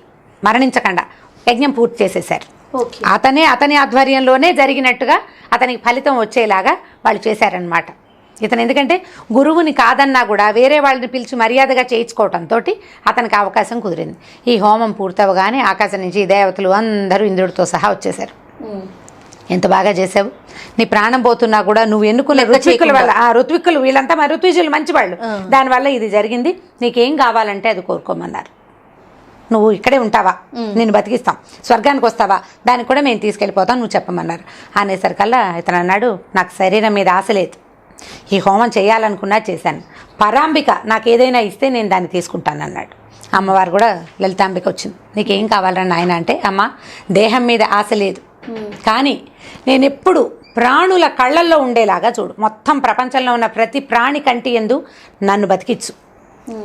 మరణించకుండా యజ్ఞం పూర్తి చేసేశారు. అతని ఆధ్వర్యంలోనే జరిగినట్టుగా అతనికి ఫలితం వచ్చేలాగా వాళ్ళు చేశారనమాట. ఇతను ఎందుకంటే గురువుని కాదన్నా కూడా వేరే వాళ్ళని పిలిచి మర్యాదగా చేయించుకోవటంతో అతనికి అవకాశం కుదిరింది. ఈ హోమం పూర్తవగానే ఆకాశం నుంచి దేవతలు అందరూ ఇంద్రుడితో సహా వచ్చేశారు. ఎంత బాగా చేసావు, నీ ప్రాణం పోతున్నా కూడా నువ్వు ఎన్నుకున్న లెక్క ఋత్విక్కుల చేయకుండా. వల్ల, ఆ ఋత్విక్కులు వీళ్ళంతా మా ఋత్విజులు మంచివాళ్ళు, దానివల్ల ఇది జరిగింది, నీకేం కావాలంటే అది కోరుకోమన్నారు. నువ్వు ఇక్కడే ఉంటావా, నేను బతికిస్తాం, స్వర్గానికి వస్తావా, దానికి కూడా మేము తీసుకెళ్ళిపోతాం, నువ్వు చెప్పమన్నారు. అనేసరికల్లా ఇతను అన్నాడు, నాకు శరీరం మీద ఆశ లేదు, ఈ హోమం చేయాలనుకున్నా చేశాను, పరాంబిక నాకు ఏదైనా ఇస్తే నేను దాన్ని తీసుకుంటాను అన్నాడు. అమ్మవారు కూడా లలితాంబిక వచ్చింది, నీకేం కావాలని నాయన అంటే, అమ్మ దేహం మీద ఆశ లేదు, కానీ నేను ఎప్పుడు ప్రాణుల కళ్ళల్లో ఉండేలాగా చూడు, మొత్తం ప్రపంచంలో ఉన్న ప్రతి ప్రాణి కంటి యందు నన్ను బతికిచ్చు,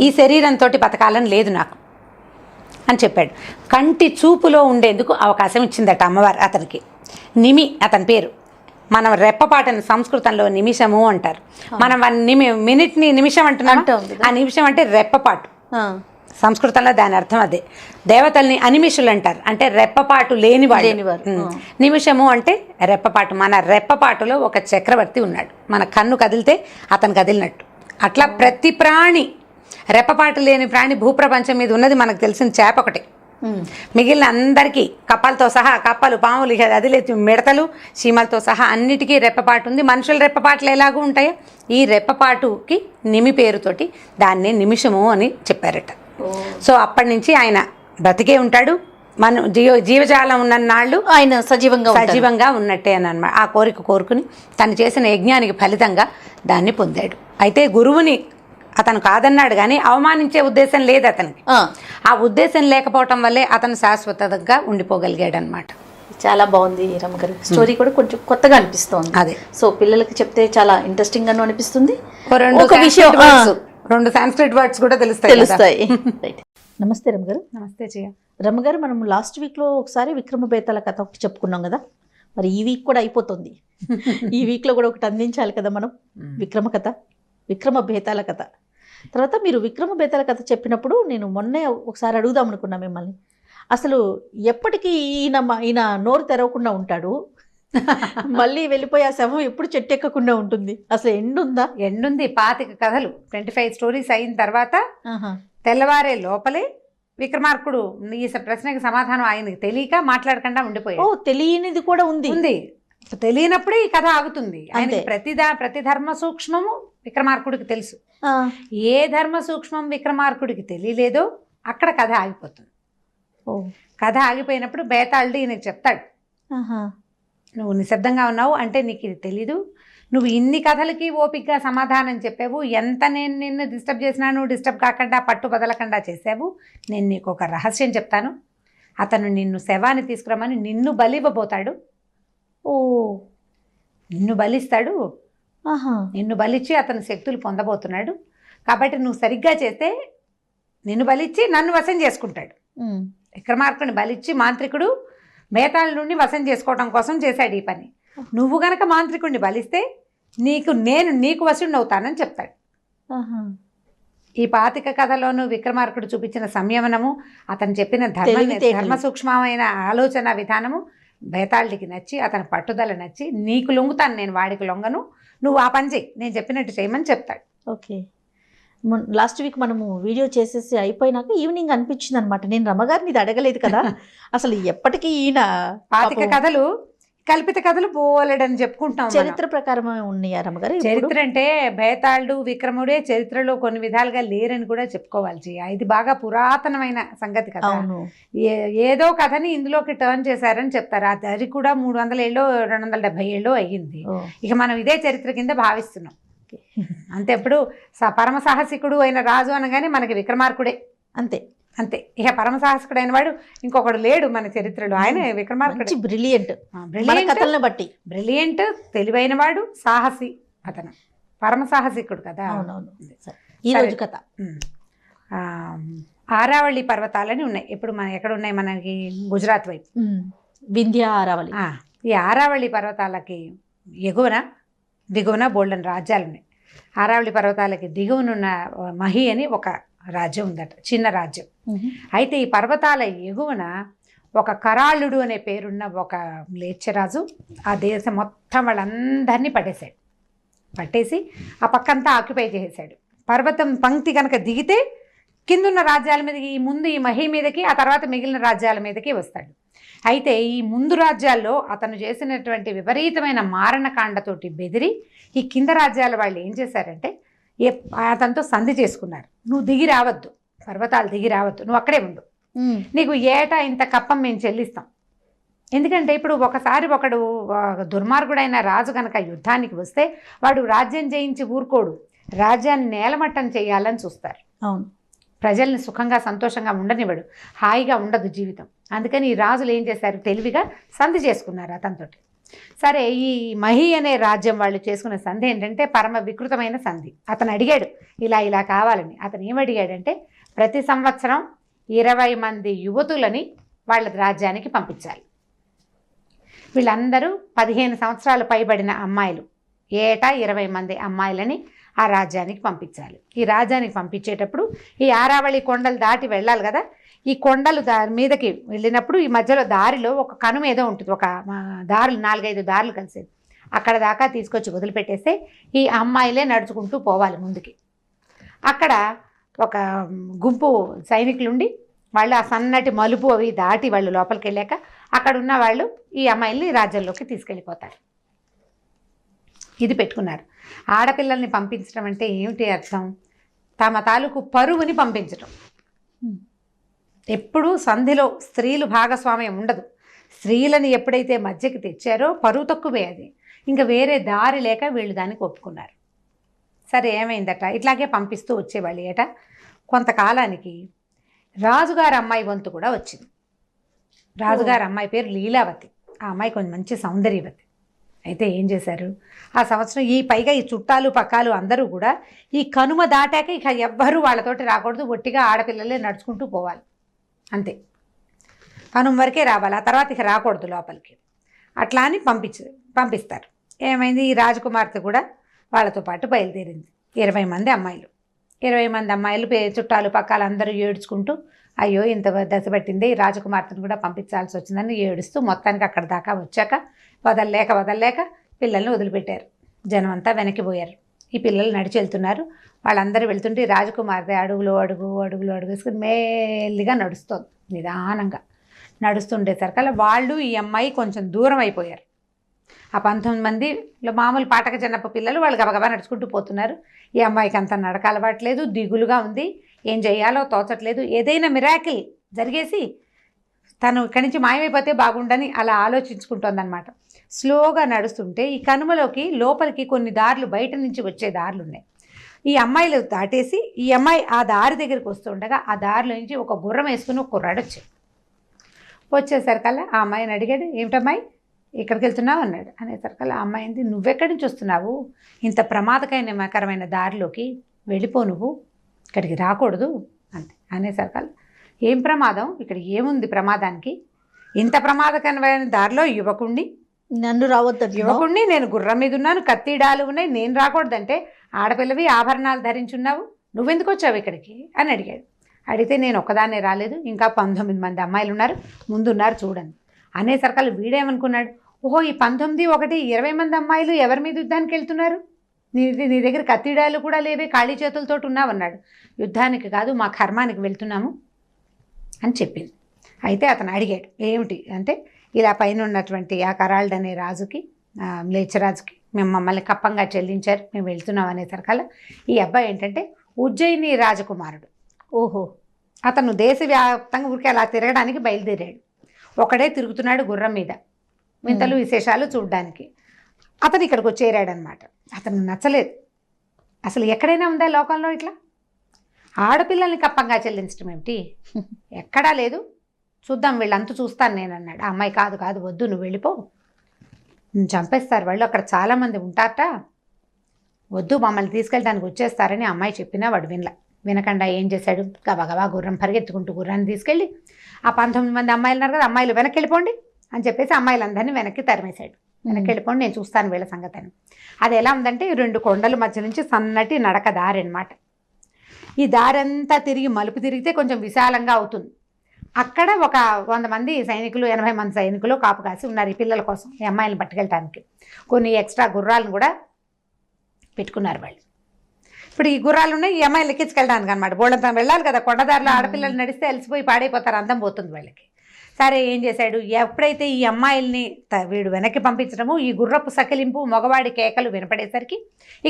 ఈ శరీరంతో బతకాలని లేదు నాకు అని చెప్పాడు. కంటి చూపులో ఉండేందుకు అవకాశం ఇచ్చిందట అమ్మవారు అతనికి. నిమి అతని పేరు. మనం రెప్పపాటని సంస్కృతంలో నిమిషము అంటారు, మనం మినిట్ని నిమిషం అంటున్నాం, ఆ నిమిషం అంటే రెప్పపాటు, సంస్కృతంలో దాని అర్థం అదే. దేవతల్ని అనిమిషులు అంటారు, అంటే రెప్పపాటు లేనివాడు. నిమిషము అంటే రెప్పపాటు. మన రెప్పపాటులో ఒక చక్రవర్తి ఉన్నాడు, మన కన్ను కదిలితే అతను కదిలినట్టు. అట్లా ప్రతి ప్రాణి, రెప్పపాటు లేని ప్రాణి భూప్రపంచం మీద ఉన్నది మనకు తెలిసిన చేప ఒకటే. మిగిలిన అందరికీ కప్పలతో సహా, కప్పలు, పాములు, అది లేదు, మిడతలు, చీమలతో సహా అన్నిటికీ రెప్పపాటు ఉంది. మనుషుల రెప్పపాట్లు ఎలాగూ ఉంటాయో ఈ రెప్పపాటుకి నిమి పేరుతోటి దాన్ని నిమిషము అని చెప్పారట. సో అప్పటి నుంచి ఆయన బ్రతికే ఉంటాడు, మన జీవజాలం ఉన్న నాళ్ళు ఆయన సజీవంగా ఉన్నట్టే అని అన్నమాట. ఆ కోరిక కోరుకుని తను చేసిన యజ్ఞానికి ఫలితంగా దాన్ని పొందాడు. అయితే గురువుని అతను కాదన్నాడు కానీ అవమానించే ఉద్దేశం లేదు అతనికి. ఆ ఉద్దేశం లేకపోవటం వల్లే అతను శాశ్వతంగా ఉండిపోగలిగాడు అనమాట. చాలా బాగుంది రమ్మగారు, స్టోరీ కూడా కొంచెం కొత్తగా అనిపిస్తోంది. అదే, సో పిల్లలకి చెప్తే చాలా ఇంట్రెస్టింగ్ గాను అనిపిస్తుంది. ఒక విషయం, 2 సాంస్క్రిట్ వర్డ్స్ కూడా తెలుస్తాయి. నమస్తే రమ్మగారు. నమస్తే జయ. రమ్మగారు, మనం లాస్ట్ వీక్లో ఒకసారి విక్రమ బేతాళ కథ ఒకటి చెప్పుకున్నాం కదా, మరి ఈ వీక్ కూడా అయిపోతుంది. ఈ వీక్లో కూడా ఒకటి అందించాలి కదా మనం, విక్రమ కథ, విక్రమ బేతాళ కథ. తర్వాత మీరు విక్రమ బేతాళ కథ చెప్పినప్పుడు నేను మొన్నే ఒకసారి అడుగుదాం అనుకున్నా మిమ్మల్ని, అసలు ఎప్పటికీ ఈయన నోరు తెరవకుండా ఉంటాడు, మళ్ళీ వెళ్ళిపోయి ఆ శవం ఎప్పుడు చెట్టు ఎక్కకుండా ఉంటుంది, అసలు ఎండుందా? ఎండుంది. 25 కథలు, 25 స్టోరీస్ అయిన తర్వాత తెల్లవారే లోపలే విక్రమార్కుడు ఈ ప్రశ్నకి సమాధానం ఆయనకి తెలియక మాట్లాడకుండా ఉండిపోయాడు. ఓ, తెలియనిది కూడా ఉంది. తెలియనప్పుడే ఈ కథ ఆగుతుంది. ఆయన ప్రతి ధర్మ సూక్ష్మము విక్రమార్కుడికి తెలుసు. ఏ ధర్మ సూక్ష్మం విక్రమార్కుడికి తెలియలేదో అక్కడ కథ ఆగిపోతుంది. కథ ఆగిపోయినప్పుడు బేతాళుడు ఈయనకి చెప్తాడు, నువ్వు నిశ్శబ్దంగా ఉన్నావు అంటే నీకు ఇది తెలీదు, నువ్వు ఇన్ని కథలకి ఓపికగా సమాధానం చెప్పావు, ఎంత నేను నిన్ను డిస్టర్బ్ చేసినా నువ్వు డిస్టర్బ్ కాకుండా పట్టు బదలకుండా చేసావు, నేను నీకు ఒక రహస్యం చెప్తాను, అతను నిన్ను శవాన్ని తీసుకురమ్మని నిన్ను బలివ్వబోతాడు. ఓ, నిన్ను బలిస్తాడు, నిన్ను బలిచ్చి అతని శక్తులు పొందబోతున్నాడు, కాబట్టి నువ్వు సరిగ్గా చేస్తే నిన్ను బలిచ్చి నన్ను వశం చేసుకుంటాడు. విక్రమార్కుని బలిచ్చి మాంత్రికుడు బేతాళుడిని వశం చేసుకోవడం కోసం చేశాడు ఈ పని. నువ్వు గనక మాంత్రికుడిని బలిస్తే నీకు వశుడిని అవుతానని చెప్తాడు. ఈ 25 కథలోనూ విక్రమార్కుడు చూపించిన సంయమనము, అతను చెప్పిన ధర్మ సూక్ష్మమైన ఆలోచన విధానము బేతాళుడికి నచ్చి, అతని పట్టుదల నచ్చి, నీకు లొంగుతాను నేను, వాడికి లొంగను, నువ్వు ఆ పని చేయి, నేను చెప్పినట్టు చేయమని చెప్తాడు. ఓకే, లాస్ట్ వీక్ మనము వీడియో చేసేసి అయిపోయినాక ఈవినింగ్ అనిపించింది అనమాట, నేను రమ్మగారిని ఇది అడగలేదు కదా, అసలు ఎప్పటికీ ఈయన 25 కథలు కల్పిత కథలు పోలేడని చెప్పుకుంటాం. చరిత్ర ప్రకారం ఉన్నాయా రమ్మగారు? చరిత్ర అంటే బేతాళుడు విక్రముడే చరిత్రలో కొన్ని విధాలుగా లేరని కూడా చెప్పుకోవాలి. ఇది బాగా పురాతనమైన సంగతి కదా. ఏదో కథని ఇందులోకి టర్న్ చేశారని చెప్తారు. అది కూడా 300 ఏళ్ళు 270 ఏళ్ళు అయ్యింది. ఇక మనం ఇదే చరిత్ర కింద భావిస్తున్నాం అంతే. ఎప్పుడు పరమ సాహసికుడు అయిన రాజు అనగానే మనకి విక్రమార్కుడే, అంతే అంతే. ఇక పరమ సాహసికుడు అయిన వాడు ఇంకొకడు లేడు మన చరిత్రలో, ఆయన విక్రమార్కుడు. బ్రిలియంట్, బ్రిలియంట్, తెలివైన వాడు, సాహసి, అతను పరమ సాహసికుడు కదా. ఈ రోజు కథ ఆరావళి పర్వతాలని ఉన్నాయి. ఇప్పుడు ఎక్కడ ఉన్నాయి మనకి? గుజరాత్ వైపు వింధ్య ఆరావళి. ఈ ఆరావళి పర్వతాలకి ఎగువన దిగువన బోల్డన్ రాజ్యాలు ఉన్నాయి. ఆరావళి పర్వతాలకి దిగువనున్న మహి అని ఒక రాజ్యం ఉందట, చిన్న రాజ్యం. అయితే ఈ పర్వతాల ఎగువన ఒక కరాళుడు అనే పేరున్న ఒక మ్లేచ్ఛరాజు ఆ దేశం మొత్తం వాళ్ళందరినీ పట్టేసి ఆ పక్కంతా ఆక్యుపై చేసేసాడు. పర్వతం పంక్తి కనుక దిగితే కిందున్న రాజ్యాల మీదకి ముందు ఈ మహి మీదకి, ఆ తర్వాత మిగిలిన రాజ్యాల మీదకి వస్తాడు. అయితే ఈ ముందు రాజ్యాల్లో అతను చేసినటువంటి విపరీతమైన మారణకాండతోటి బెదిరి ఈ కింద రాజ్యాల వాళ్ళు ఏం చేశారంటే అతనితో సంధి చేసుకున్నారు. నువ్వు దిగి రావద్దు, పర్వతాలు దిగి రావద్దు, నువ్వు అక్కడే ఉండు, నీకు ఏటా ఇంత కప్పం మేము చెల్లిస్తాం. ఎందుకంటే ఇప్పుడు ఒకసారి ఒకడు దుర్మార్గుడైన రాజు కనుక యుద్ధానికి వస్తే వాడు రాజ్యం జయించి ఊరుకోడు, రాజ్యాన్ని నేలమట్టం చేయాలని చూస్తారు. అవును, ప్రజల్ని సుఖంగా సంతోషంగా ఉండనివ్వడు, హాయిగా ఉండదు జీవితం. అందుకని ఈ రాజులు ఏం చేశారు, తెలివిగా సంధి చేసుకున్నారు అతనితోటి. సరే, ఈ మహి అనే రాజ్యం వాళ్ళు చేసుకున్న సంధి ఏంటంటే పరమ వికృతమైన సంధి. అతను అడిగాడు ఇలా ఇలా కావాలని. అతను ఏమడిగాడంటే ప్రతి సంవత్సరం 20 మంది యువతులని వాళ్ళ రాజ్యానికి పంపించాలి. వీళ్ళందరూ 15 సంవత్సరాలు పైబడిన అమ్మాయిలు, ఏటా 20 మంది అమ్మాయిలని ఆ రాజ్యానికి పంపించాలి. ఈ రాజ్యానికి పంపించేటప్పుడు ఈ ఆరావళి కొండలు దాటి వెళ్ళాలి కదా. ఈ కొండలు మీదకి వెళ్ళినప్పుడు ఈ మధ్యలో దారిలో ఒక కనుమ ఏదో ఉంటుంది, ఒక దారులు 4-5 దారులు కలిసేది. అక్కడ దాకా తీసుకొచ్చి వదిలిపెట్టేస్తే ఈ అమ్మాయిలే నడుచుకుంటూ పోవాలి ముందుకి. అక్కడ ఒక గుంపు సైనికులుండి వాళ్ళు ఆ సన్నటి మలుపు అవి దాటి వాళ్ళు లోపలికి వెళ్ళాక అక్కడ ఉన్న వాళ్ళు ఈ అమ్మాయిల్ని రాజ్యంలోకి తీసుకెళ్ళిపోతారు. ఇది పెట్టుకున్నారు. ఆడపిల్లల్ని పంపించడం అంటే ఏమిటి అర్థం, తమ తాలూకు పరువుని పంపించడం. ఎప్పుడూ సంధిలో స్త్రీలు భాగస్వామ్యం ఉండదు. స్త్రీలను ఎప్పుడైతే మధ్యకి తెచ్చారో పరువు తక్కువే అది. ఇంకా వేరే దారి లేక వీళ్ళు దానికి ఒప్పుకున్నారు. సరే, ఏమైందట, ఇట్లాగే పంపిస్తూ వచ్చేవాళ్ళు. ఏట కొంతకాలానికి రాజుగారి అమ్మాయి వంతు కూడా వచ్చింది. రాజుగారి అమ్మాయి పేరు లీలావతి. ఆ అమ్మాయి కొంచెం మంచి సౌందర్యవతి. అయితే ఏం చేశారు, ఆ సంవత్సరం పైగా ఈ చుట్టాలు పక్కాలు అందరూ కూడా ఈ కనుమ దాటాక ఇక ఎవ్వరూ వాళ్ళతోటి రాకూడదు, ఒట్టిగా ఆడపిల్లలే నడుచుకుంటూ పోవాలి అంతే, కనుమ వరకే రావాలి, ఆ తర్వాత ఇక రాకూడదు లోపలికి. అట్లా అని పంపిస్తారు. ఏమైంది, ఈ రాజకుమార్తె కూడా వాళ్ళతో పాటు బయలుదేరింది. 20 మంది అమ్మాయిలు. 20 మంది అమ్మాయిలు చుట్టాలు పక్కాలు అందరూ ఏడ్చుకుంటూ అయ్యో ఇంత దశ పట్టిందే, ఈ రాజకుమార్తెను కూడా పంపించాల్సి వచ్చిందని ఏడుస్తూ మొత్తానికి అక్కడ దాకా వచ్చాక వదలలేక పిల్లల్ని వదిలిపెట్టారు. జనం అంతా వెనక్కిపోయారు. ఈ పిల్లలు నడిచి వెళ్తున్నారు. వాళ్ళందరూ వెళ్తుంటే రాజకుమార్తె అడుగులో అడుగు వేసుకుని మెల్లిగా నడుస్తోంది. నిదానంగా నడుస్తుండేసరికల్లా వాళ్ళు ఈ అమ్మాయి కొంచెం దూరం అయిపోయారు. ఆ 19 మందిలో మామూలు పాటక చిన్నప్ప పిల్లలు వాళ్ళు గబగబా నడుచుకుంటూ పోతున్నారు. ఈ అమ్మాయికి అంత నడక అలవాట్లేదు, దిగులుగా ఉంది, ఏం చేయాలో తోచట్లేదు. ఏదైనా మిరాకిల్ జరిగేసి తను ఇక్కడి నుంచి మాయమైపోతే బాగుండని అలా ఆలోచించుకుంటోందనమాట. స్లోగా నడుస్తుంటే ఈ కనుమలోకి లోపలికి కొన్ని దారులు, బయట నుంచి వచ్చే దారులు ఉన్నాయి. ఈ అమ్మాయిలు దాటేసి ఈ అమ్మాయి ఆ దారి దగ్గరికి వస్తుండగా ఆ దారిలో నుంచి ఒక గుర్రం వేసుకుని ఒక కుర్రాడు వచ్చేసరికల్లా ఆ అమ్మాయిని అడిగాడు, ఏమిటమ్మాయి ఇక్కడికి వెళ్తున్నావు అన్నాడు. అనేసరికల్లా ఆ అమ్మాయి ఏంది, నువ్వెక్కడి నుంచి వస్తున్నావు, ఇంత ప్రమాదకరమైన దారిలోకి వెళ్ళిపో, నువ్వు ఇక్కడికి రాకూడదు అంతే. అనేసరికల్లా ఏం ప్రమాదం, ఇక్కడ ఏముంది ప్రమాదానికి, ఇంత ప్రమాదకరమైన దారిలో నన్ను యువకుడిని నేను గుర్రం మీద ఉన్నాను, కత్తిడాలు ఉన్నాయి, నేను రాకూడదంటే ఆడపిల్లవి ఆభరణాలు ధరించున్నావు, నువ్వెందుకు వచ్చావు ఇక్కడికి అని అడిగాడు. అడిగితే నేను ఒక్కదాన్నే రాలేదు, ఇంకా 19 మంది అమ్మాయిలు ఉన్నారు, ముందున్నారు చూడండి. అనేసరికల్లా వీడేమనుకున్నాడు, ఓహో ఈ 19 ఒకటి 20 మంది అమ్మాయిలు ఎవరి మీద యుద్ధానికి వెళ్తున్నారు, నీ దగ్గర కత్తిడాలు కూడా లేవే, ఖాళీ చేతులతో ఉన్నావన్నాడు. యుద్ధానికి కాదు, మా కర్మానికి వెళ్తున్నాము అని చెప్పింది. అయితే అతను అడిగాడు, ఏమిటి అంటే ఇలా పైన ఉన్నటువంటి ఆ కరాల్డ్ అనే రాజుకి, మ్లేచ్ఛరాజుకి మేము మమ్మల్ని కప్పంగా చెల్లించారు, మేము వెళ్తున్నాం అనేసరికల్లా ఈ అబ్బాయి ఏంటంటే ఉజ్జయిని రాజకుమారుడు. ఓహో, అతను దేశవ్యాప్తంగా ఊరికే అలా తిరగడానికి బయలుదేరాడు. ఒకడే తిరుగుతున్నాడు గుర్రం మీద, వింతలు విశేషాలు చూడడానికి. అతను ఇక్కడికి వచ్చేరాడనమాట. అతను నచ్చలేదు. అసలు ఎక్కడైనా ఉందా లోకంలో ఇట్లా ఆడపిల్లల్ని కప్పంగా చెల్లించడం ఏమిటి, ఎక్కడా లేదు, చూద్దాం వీళ్ళంతా చూస్తాను నేను అన్నాడు. ఆ అమ్మాయి కాదు వద్దు, నువ్వు వెళ్ళిపో, చంపేస్తారు వాళ్ళు, అక్కడ చాలామంది ఉంటారట, వద్దు మమ్మల్ని తీసుకెళ్ళడానికి వచ్చేస్తారని అమ్మాయి చెప్పినా వాడు వినకుండా ఏం చేశాడు, గబగబా గుర్రం పరిగెత్తుకుంటూ గుర్రాన్ని తీసుకెళ్ళి ఆ 19 మంది అమ్మాయిలు ఉన్నారు కదా, అమ్మాయిలు వెనక్కి వెళ్ళిపోండి అని చెప్పేసి అమ్మాయిలందరినీ వెనక్కి తరిమేశాడు. వెనక్కి వెళ్ళిపోండి, నేను చూస్తాను వీళ్ళ సంగతి అని. అది ఎలా ఉందంటే 2 కొండల మధ్య నుంచి సన్నటి నడక దారి అనమాట. ఈ దారంతా తిరిగి మలుపు తిరిగితే కొంచెం విశాలంగా అవుతుంది. అక్కడ ఒక 100 మంది సైనికులు, 80 మంది సైనికులు కాపు కాసి ఉన్నారు ఈ పిల్లల కోసం, ఈ అమ్మాయిలను పట్టుకెళ్ళటానికి. కొన్ని ఎక్స్ట్రా గుర్రాలను కూడా పెట్టుకున్నారు వాళ్ళు. ఇప్పుడు ఈ గుర్రాలు ఉన్నాయి, ఈ అమ్మాయిలు ఎక్కించుకెళ్ళడానికి అనమాట. బోళ్ళంతా వెళ్ళాలి కదా, కొండదారిలో ఆడపిల్లలు నడిస్తే అలసిపోయి పాడైపోతారు, అందం పోతుంది వాళ్ళకి. సరే ఏం చేశాడు, ఎప్పుడైతే ఈ అమ్మాయిల్ని వీడు వెనక్కి పంపించడము, ఈ గుర్రపు సకిలింపు, మగవాడి కేకలు వినపడేసరికి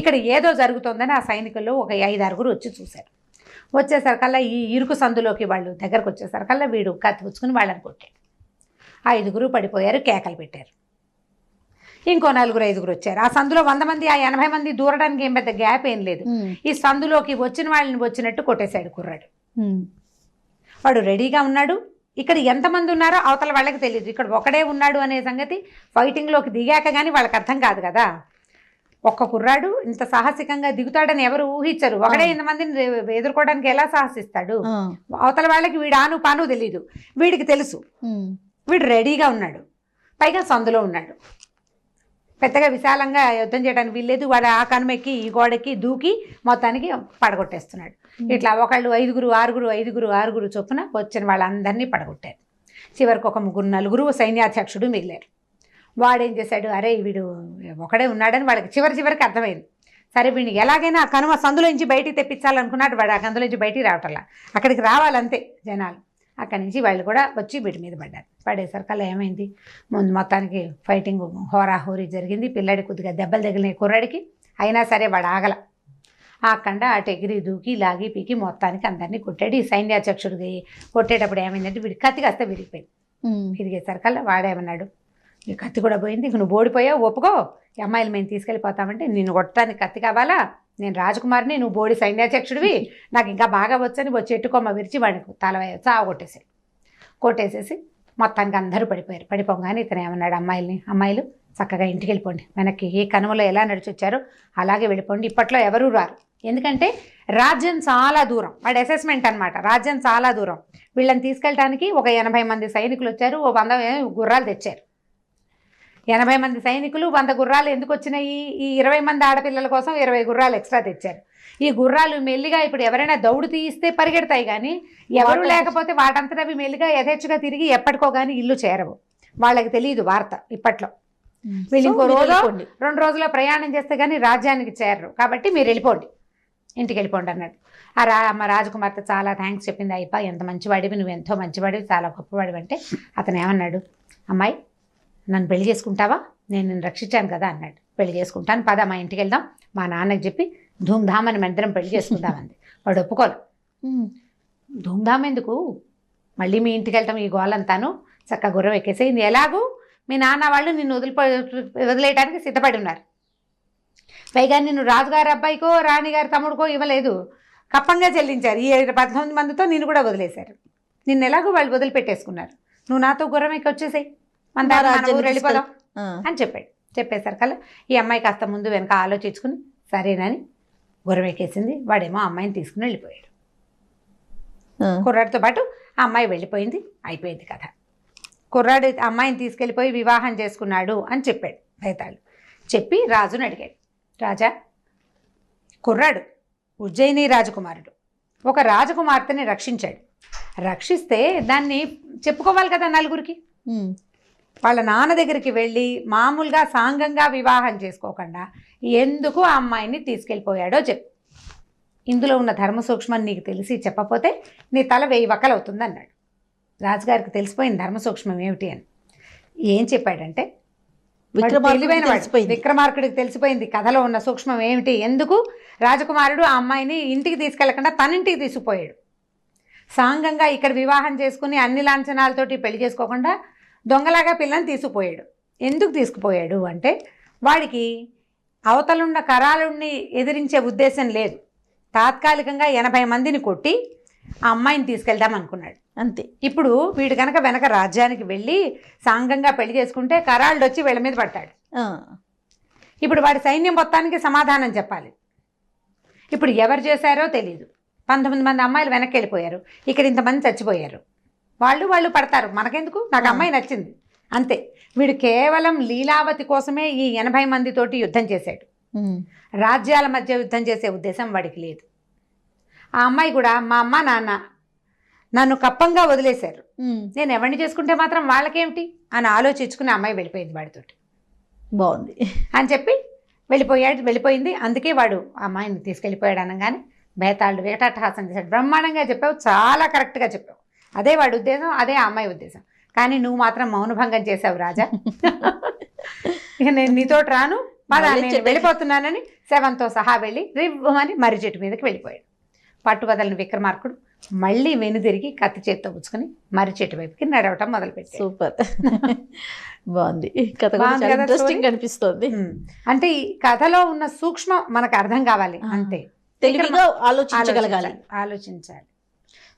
ఇక్కడ ఏదో జరుగుతోందని ఆ సైనికుల్లో ఒక 5-6 వచ్చి చూశారు. వచ్చేసరికల్లా ఈ ఇరుకు సందులోకి వాళ్ళు దగ్గరకు వచ్చేసరికల్లా వీడు కత్తి పుచ్చుకుని వాళ్ళని కొట్టాడు. 5 పడిపోయారు, కేకలు పెట్టారు. ఇంకో 4-5 వచ్చారు. ఆ సందులో 100 మంది, ఆ 80 మంది దూరడానికి ఏం పెద్ద గ్యాప్ ఏం లేదు. ఈ సందులోకి వచ్చిన వాళ్ళని వచ్చినట్టు కొట్టేశాడు కుర్రాడు. వాడు రెడీగా ఉన్నాడు. ఇక్కడ ఎంతమంది ఉన్నారో అవతల వాళ్ళకి తెలియదు, ఇక్కడ ఒకడే ఉన్నాడు అనే సంగతి ఫైటింగ్లోకి దిగాక కానీ వాళ్ళకి అర్థం కాదు కదా. ఒక్క కుర్రాడు ఇంత సాహసికంగా దిగుతాడని ఎవరు ఊహించరు. ఒకడే ఇంతమందిని ఎదుర్కోవడానికి ఎలా సాహసిస్తాడు? అవతల వాళ్ళకి వీడు ఆను పాను తెలీదు, వీడికి తెలుసు. వీడు రెడీగా ఉన్నాడు, పైగా సందులో ఉన్నాడు. పెద్దగా విశాలంగా యుద్ధం చేయడానికి వీల్లేదు. వాడు ఆ కనుమెక్కి ఈ గోడకి దూకి మొత్తానికి పడగొట్టేస్తున్నాడు. ఇట్లా ఒకళ్ళు 5-6 చొప్పున వచ్చిన వాళ్ళందరినీ పడగొట్టారు. చివరికి ఒక 3-4 సైన్యాధ్యక్షుడు మిగిలారు. వాడేం చేశాడు, అరే వీడు ఒకడే ఉన్నాడని వాళ్ళకి చివరికి అర్థమైంది. సరే వీడిని ఎలాగైనా ఆ కనుమ సందులోంచి బయటికి తెప్పించాలనుకున్నాడు. వాడు ఆ కందులోంచి బయటికి రావటంలా, అక్కడికి రావాలంతే జనాలు. అక్కడి నుంచి వాళ్ళు కూడా వచ్చి వీటి మీద పడ్డారు. పడేసరికల్లా ఏమైంది, ముందు మొత్తానికి ఫైటింగ్ హోరాహోరీ జరిగింది. పిల్లడి కొద్దిగా దెబ్బలు తగిలినాయి కుర్రాడికి, అయినా సరే వాడు ఆగల. ఆకుండా అటు ఎగిరి దూకి లాగి పీకి మొత్తానికి అందరినీ కొట్టాడు. ఈ సైన్యాధ్యక్షుడికి కొట్టేటప్పుడు ఏమైందంటే వీడి కత్తి కాస్త విరిగిపోయింది. విరిగేసరికల్లా వాడేమన్నాడు, నీ కత్తి కూడా పోయింది, నువ్వు ఓడిపోయావు, ఒప్పుకో, ఈ అమ్మాయిలు మేము తీసుకెళ్ళిపోతామంటే నిన్ను కొట్టడానికి కత్తి కావాలా? నేను రాజకుమారిని, నువ్వు బోడి సైన్యాధ్యక్షుడివి, నాకు ఇంకా బాగా వచ్చని వచ్చి ఎట్టుకొమ్మ విరిచి వాడికి తల కొట్టేసేసి మొత్తానికి అందరూ పడిపోయారు. పడిపోగానే ఇతను ఏమన్నాడు అమ్మాయిలు చక్కగా ఇంటికి వెళ్ళిపోండి, వెనక్కి ఏ కనుమలో ఎలా నడిచొచ్చారో అలాగే వెళ్ళిపోండి, ఇప్పట్లో ఎవరూ రారు. ఎందుకంటే రాజ్యం చాలా దూరం, వాడి అసెస్మెంట్ అనమాట. రాజ్యం చాలా దూరం, వీళ్ళని తీసుకెళ్ళడానికి ఒక 80 మంది సైనికులు వచ్చారు, ఓ 100 గుర్రాలు తెచ్చారు. 80 మంది సైనికులు 100 గుర్రాలు ఎందుకు వచ్చినాయి? ఈ 20 మంది ఆడపిల్లల కోసం 20 గుర్రాలు ఎక్స్ట్రా తెచ్చారు. ఈ గుర్రాలు మెల్లిగా ఇప్పుడు ఎవరైనా దౌడు తీయిస్తే పరిగెడతాయి, కానీ ఎవరు లేకపోతే వాటంతట అవి మెల్లిగా యథేచ్ఛగా తిరిగి ఎప్పటికో కానీ ఇల్లు చేరవు. వాళ్ళకి తెలియదు వార్త ఇప్పట్లో. వీళ్ళు ఇంకో 2 రోజుల్లో ప్రయాణం చేస్తే కానీ రాజ్యానికి చేరరు, కాబట్టి మీరు వెళ్ళిపోండి, ఇంటికి వెళ్ళిపోండి అన్నాడు. మా రాజకుమార్తె చాలా థ్యాంక్స్ చెప్పింది. అయిపో ఎంత మంచివాడివి, నువ్వు ఎంతో మంచివాడివి, చాలా గొప్పవాడివి అంటే అతను ఏమన్నాడు, అమ్మాయి నన్ను పెళ్లి చేసుకుంటావా, నేను నిన్ను రక్షించాను కదా అన్నాడు. పెళ్లి చేసుకుంటాను, పద మా ఇంటికి వెళ్దాం, మా నాన్నకి చెప్పి ధూమ్ధామ్ అని మందిరం పెళ్లి చేసుకుంటామంది. వాడు ఒప్పుకోను. ధూమ్ధామ్ ఎందుకు, మళ్ళీ మీ ఇంటికి వెళ్తాం, ఈ గోలంతాను చక్కగా గుర్రం ఎక్కేసేయింది, ఎలాగూ మీ నాన్న వాళ్ళు నిన్ను వదిలేయడానికి సిద్ధపడి ఉన్నారు. పైగా నిన్ను రాజుగారి అబ్బాయికో రాణిగారి తమ్ముడికో ఇవ్వలేదు, కప్పంగా చెల్లించారు. ఈ 18 మందితో నిన్ను కూడా వదిలేశారు. నిన్ను ఎలాగో వాళ్ళు వదిలిపెట్టేసుకున్నారు, నువ్వు నాతో గుర్రం ఎక్కి వచ్చేసాయి, మన ఊరు వెళ్ళిపోదాం అని చెప్పాడు. చెప్పేసరికల్లా ఈ అమ్మాయి కాస్త ముందు వెనక ఆలోచించుకుని సరేనని గుర్రం ఎక్కేసింది. వాడేమో అమ్మాయిని తీసుకుని వెళ్ళిపోయాడు. కుర్రాడితో పాటు ఆ అమ్మాయి వెళ్ళిపోయింది, అయిపోయింది కథ. కుర్రాడు అమ్మాయిని తీసుకెళ్ళిపోయి వివాహం చేసుకున్నాడు అని చెప్పాడు భేతాళు. చెప్పి రాజుని అడిగాడు, రాజా, కుర్రాడు ఉజ్జయిని రాజకుమారుడు ఒక రాజకుమార్తెని రక్షించాడు. రక్షిస్తే దాన్ని చెప్పుకోవాలి కదా నలుగురికి. వాళ్ళ నాన్న దగ్గరికి వెళ్ళి మామూలుగా సాంగంగా వివాహం చేసుకోకుండా ఎందుకు ఆ అమ్మాయిని తీసుకెళ్ళిపోయాడో చెప్పు. ఇందులో ఉన్న ధర్మ సూక్ష్మం నీకు తెలిసి చెప్పకపోతే నీ తల 1000 వక్కలవుతుంది అన్నాడు. రాజుగారికి తెలిసిపోయింది ధర్మ సూక్ష్మం ఏమిటి అని. ఏం చెప్పాడంటే, విక్రమార్కుడికి తెలిసిపోయింది కథలో ఉన్న సూక్ష్మం ఏమిటి, ఎందుకు రాజకుమారుడు ఆ అమ్మాయిని ఇంటికి తీసుకెళ్లకుండా తన ఇంటికి తీసుకుపోయాడు. సాంగంగా ఇక్కడ వివాహం చేసుకుని అన్ని లాంఛనాలతోటి పెళ్లి చేసుకోకుండా దొంగలాగా పిల్లని తీసుకుపోయాడు. ఎందుకు తీసుకుపోయాడు అంటే, వాడికి అవతలున్న కరాలుణ్ణి ఎదిరించే ఉద్దేశం లేదు. తాత్కాలికంగా 80 మందిని కొట్టి ఆ అమ్మాయిని తీసుకెళ్దాం అనుకున్నాడు, అంతే. ఇప్పుడు వీడు కనుక వెనక రాజ్యానికి వెళ్ళి సాంగంగా పెళ్లి చేసుకుంటే కరాళ్ళు వచ్చి వీళ్ళ మీద పడతాడు. ఇప్పుడు వాడి సైన్యం మొత్తానికి సమాధానం చెప్పాలి. ఇప్పుడు ఎవరు చేశారో తెలీదు. 19 మంది అమ్మాయిలు వెనక్కి వెళ్ళిపోయారు, ఇక్కడ ఇంతమంది చచ్చిపోయారు. వాళ్ళు పడతారు, మనకెందుకు, నాకు అమ్మాయి నచ్చింది అంతే. వీడు కేవలం లీలావతి కోసమే ఈ 80 మందితోటి యుద్ధం చేశాడు. రాజ్యాల మధ్య యుద్ధం చేసే ఉద్దేశం వాడికి లేదు. ఆ అమ్మాయి కూడా మా అమ్మ నాన్న నన్ను కప్పంగా వదిలేశారు, నేను ఎవరిని చేసుకుంటే మాత్రం వాళ్ళకేమిటి అని ఆలోచించుకుని అమ్మాయి వెళ్ళిపోయింది వాడితోటి. బాగుంది అని చెప్పి వెళ్ళిపోయింది. అందుకే వాడు ఆ అమ్మాయిని తీసుకెళ్ళిపోయాడు అనగానే బేతాళుడు వికటాట్టహాసం చేశాడు. బ్రహ్మాండంగా చెప్పావు, చాలా కరెక్ట్గా చెప్పావు. అదే వాడి ఉద్దేశం, అదే ఆ అమ్మాయి ఉద్దేశం. కానీ నువ్వు మాత్రం మౌనభంగం చేసావు రాజా. ఇక నేను నీతోటి రాను, పదా నేను వెళ్ళిపోతున్నానని శవంతో సహా వెళ్ళి రివ్వమని మర్రి చెట్టు మీదకి వెళ్ళిపోయాడు. పట్టువదలని విక్రమార్కుడు మళ్ళీ వెనుదిరిగి కత్తి చేత్తో పుచ్చుకొని మర్రి చెట్టు వైపుకి నడవటం మొదలుపెట్టాడు. సూపర్, బాగుంది కథ, బాగుంది కదా, ఇంట్రెస్టింగ్ అనిపిస్తుంది. అంటే ఈ కథలో ఉన్న సూక్ష్మం మనకు అర్థం కావాలి, అంతే. తెలివిగా ఆలోచించగలగాలి. ఆలోచించాలి.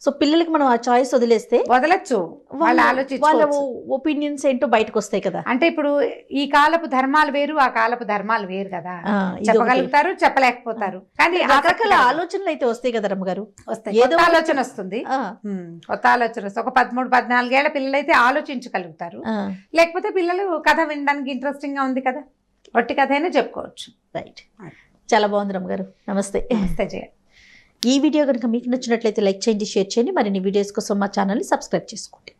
సో పిల్లలకి మనం ఆ చాయిస్ వదిలేస్తే వదలచ్చు, వాళ్ళు వాళ్ళ ఆలోచించుకోవచ్చు. ఒపీనియన్స్ ఏంటో బయటకు వస్తాయి కదా. అంటే ఇప్పుడు ఈ కాలపు ధర్మాలు వేరు, ఆ కాలపు ధర్మాలు వేరు కదా. ఇది చెప్పగలుగుతారు, చెప్పలేకపోతారు, కానీ రకరకాల ఆలోచనలు అయితే వస్తాయి కదా రమ్మగారు. వస్తాయి, ఏదో ఆలోచన వస్తుంది, కొత్త ఆలోచన వస్తుంది. ఒక 13-14 ఏళ్ల పిల్లలు అయితే ఆలోచించగలుగుతారు. లేకపోతే పిల్లలు కథ వినడానికి ఇంట్రెస్టింగ్ గా ఉంది కదా, ఒట్టి కథ అయినా చెప్పుకోవచ్చు. రైట్, చాలా బాగుంది రమ్మగారు. నమస్తే. నమస్తే జయ. ఈ వీడియో కనుక మీకు నచ్చినట్లయితే లైక్ చేయండి, షేర్ చేయండి. మరిన్ని వీడియోస్ కోసం మా ఛానల్ని సబ్స్క్రైబ్ చేసుకోండి.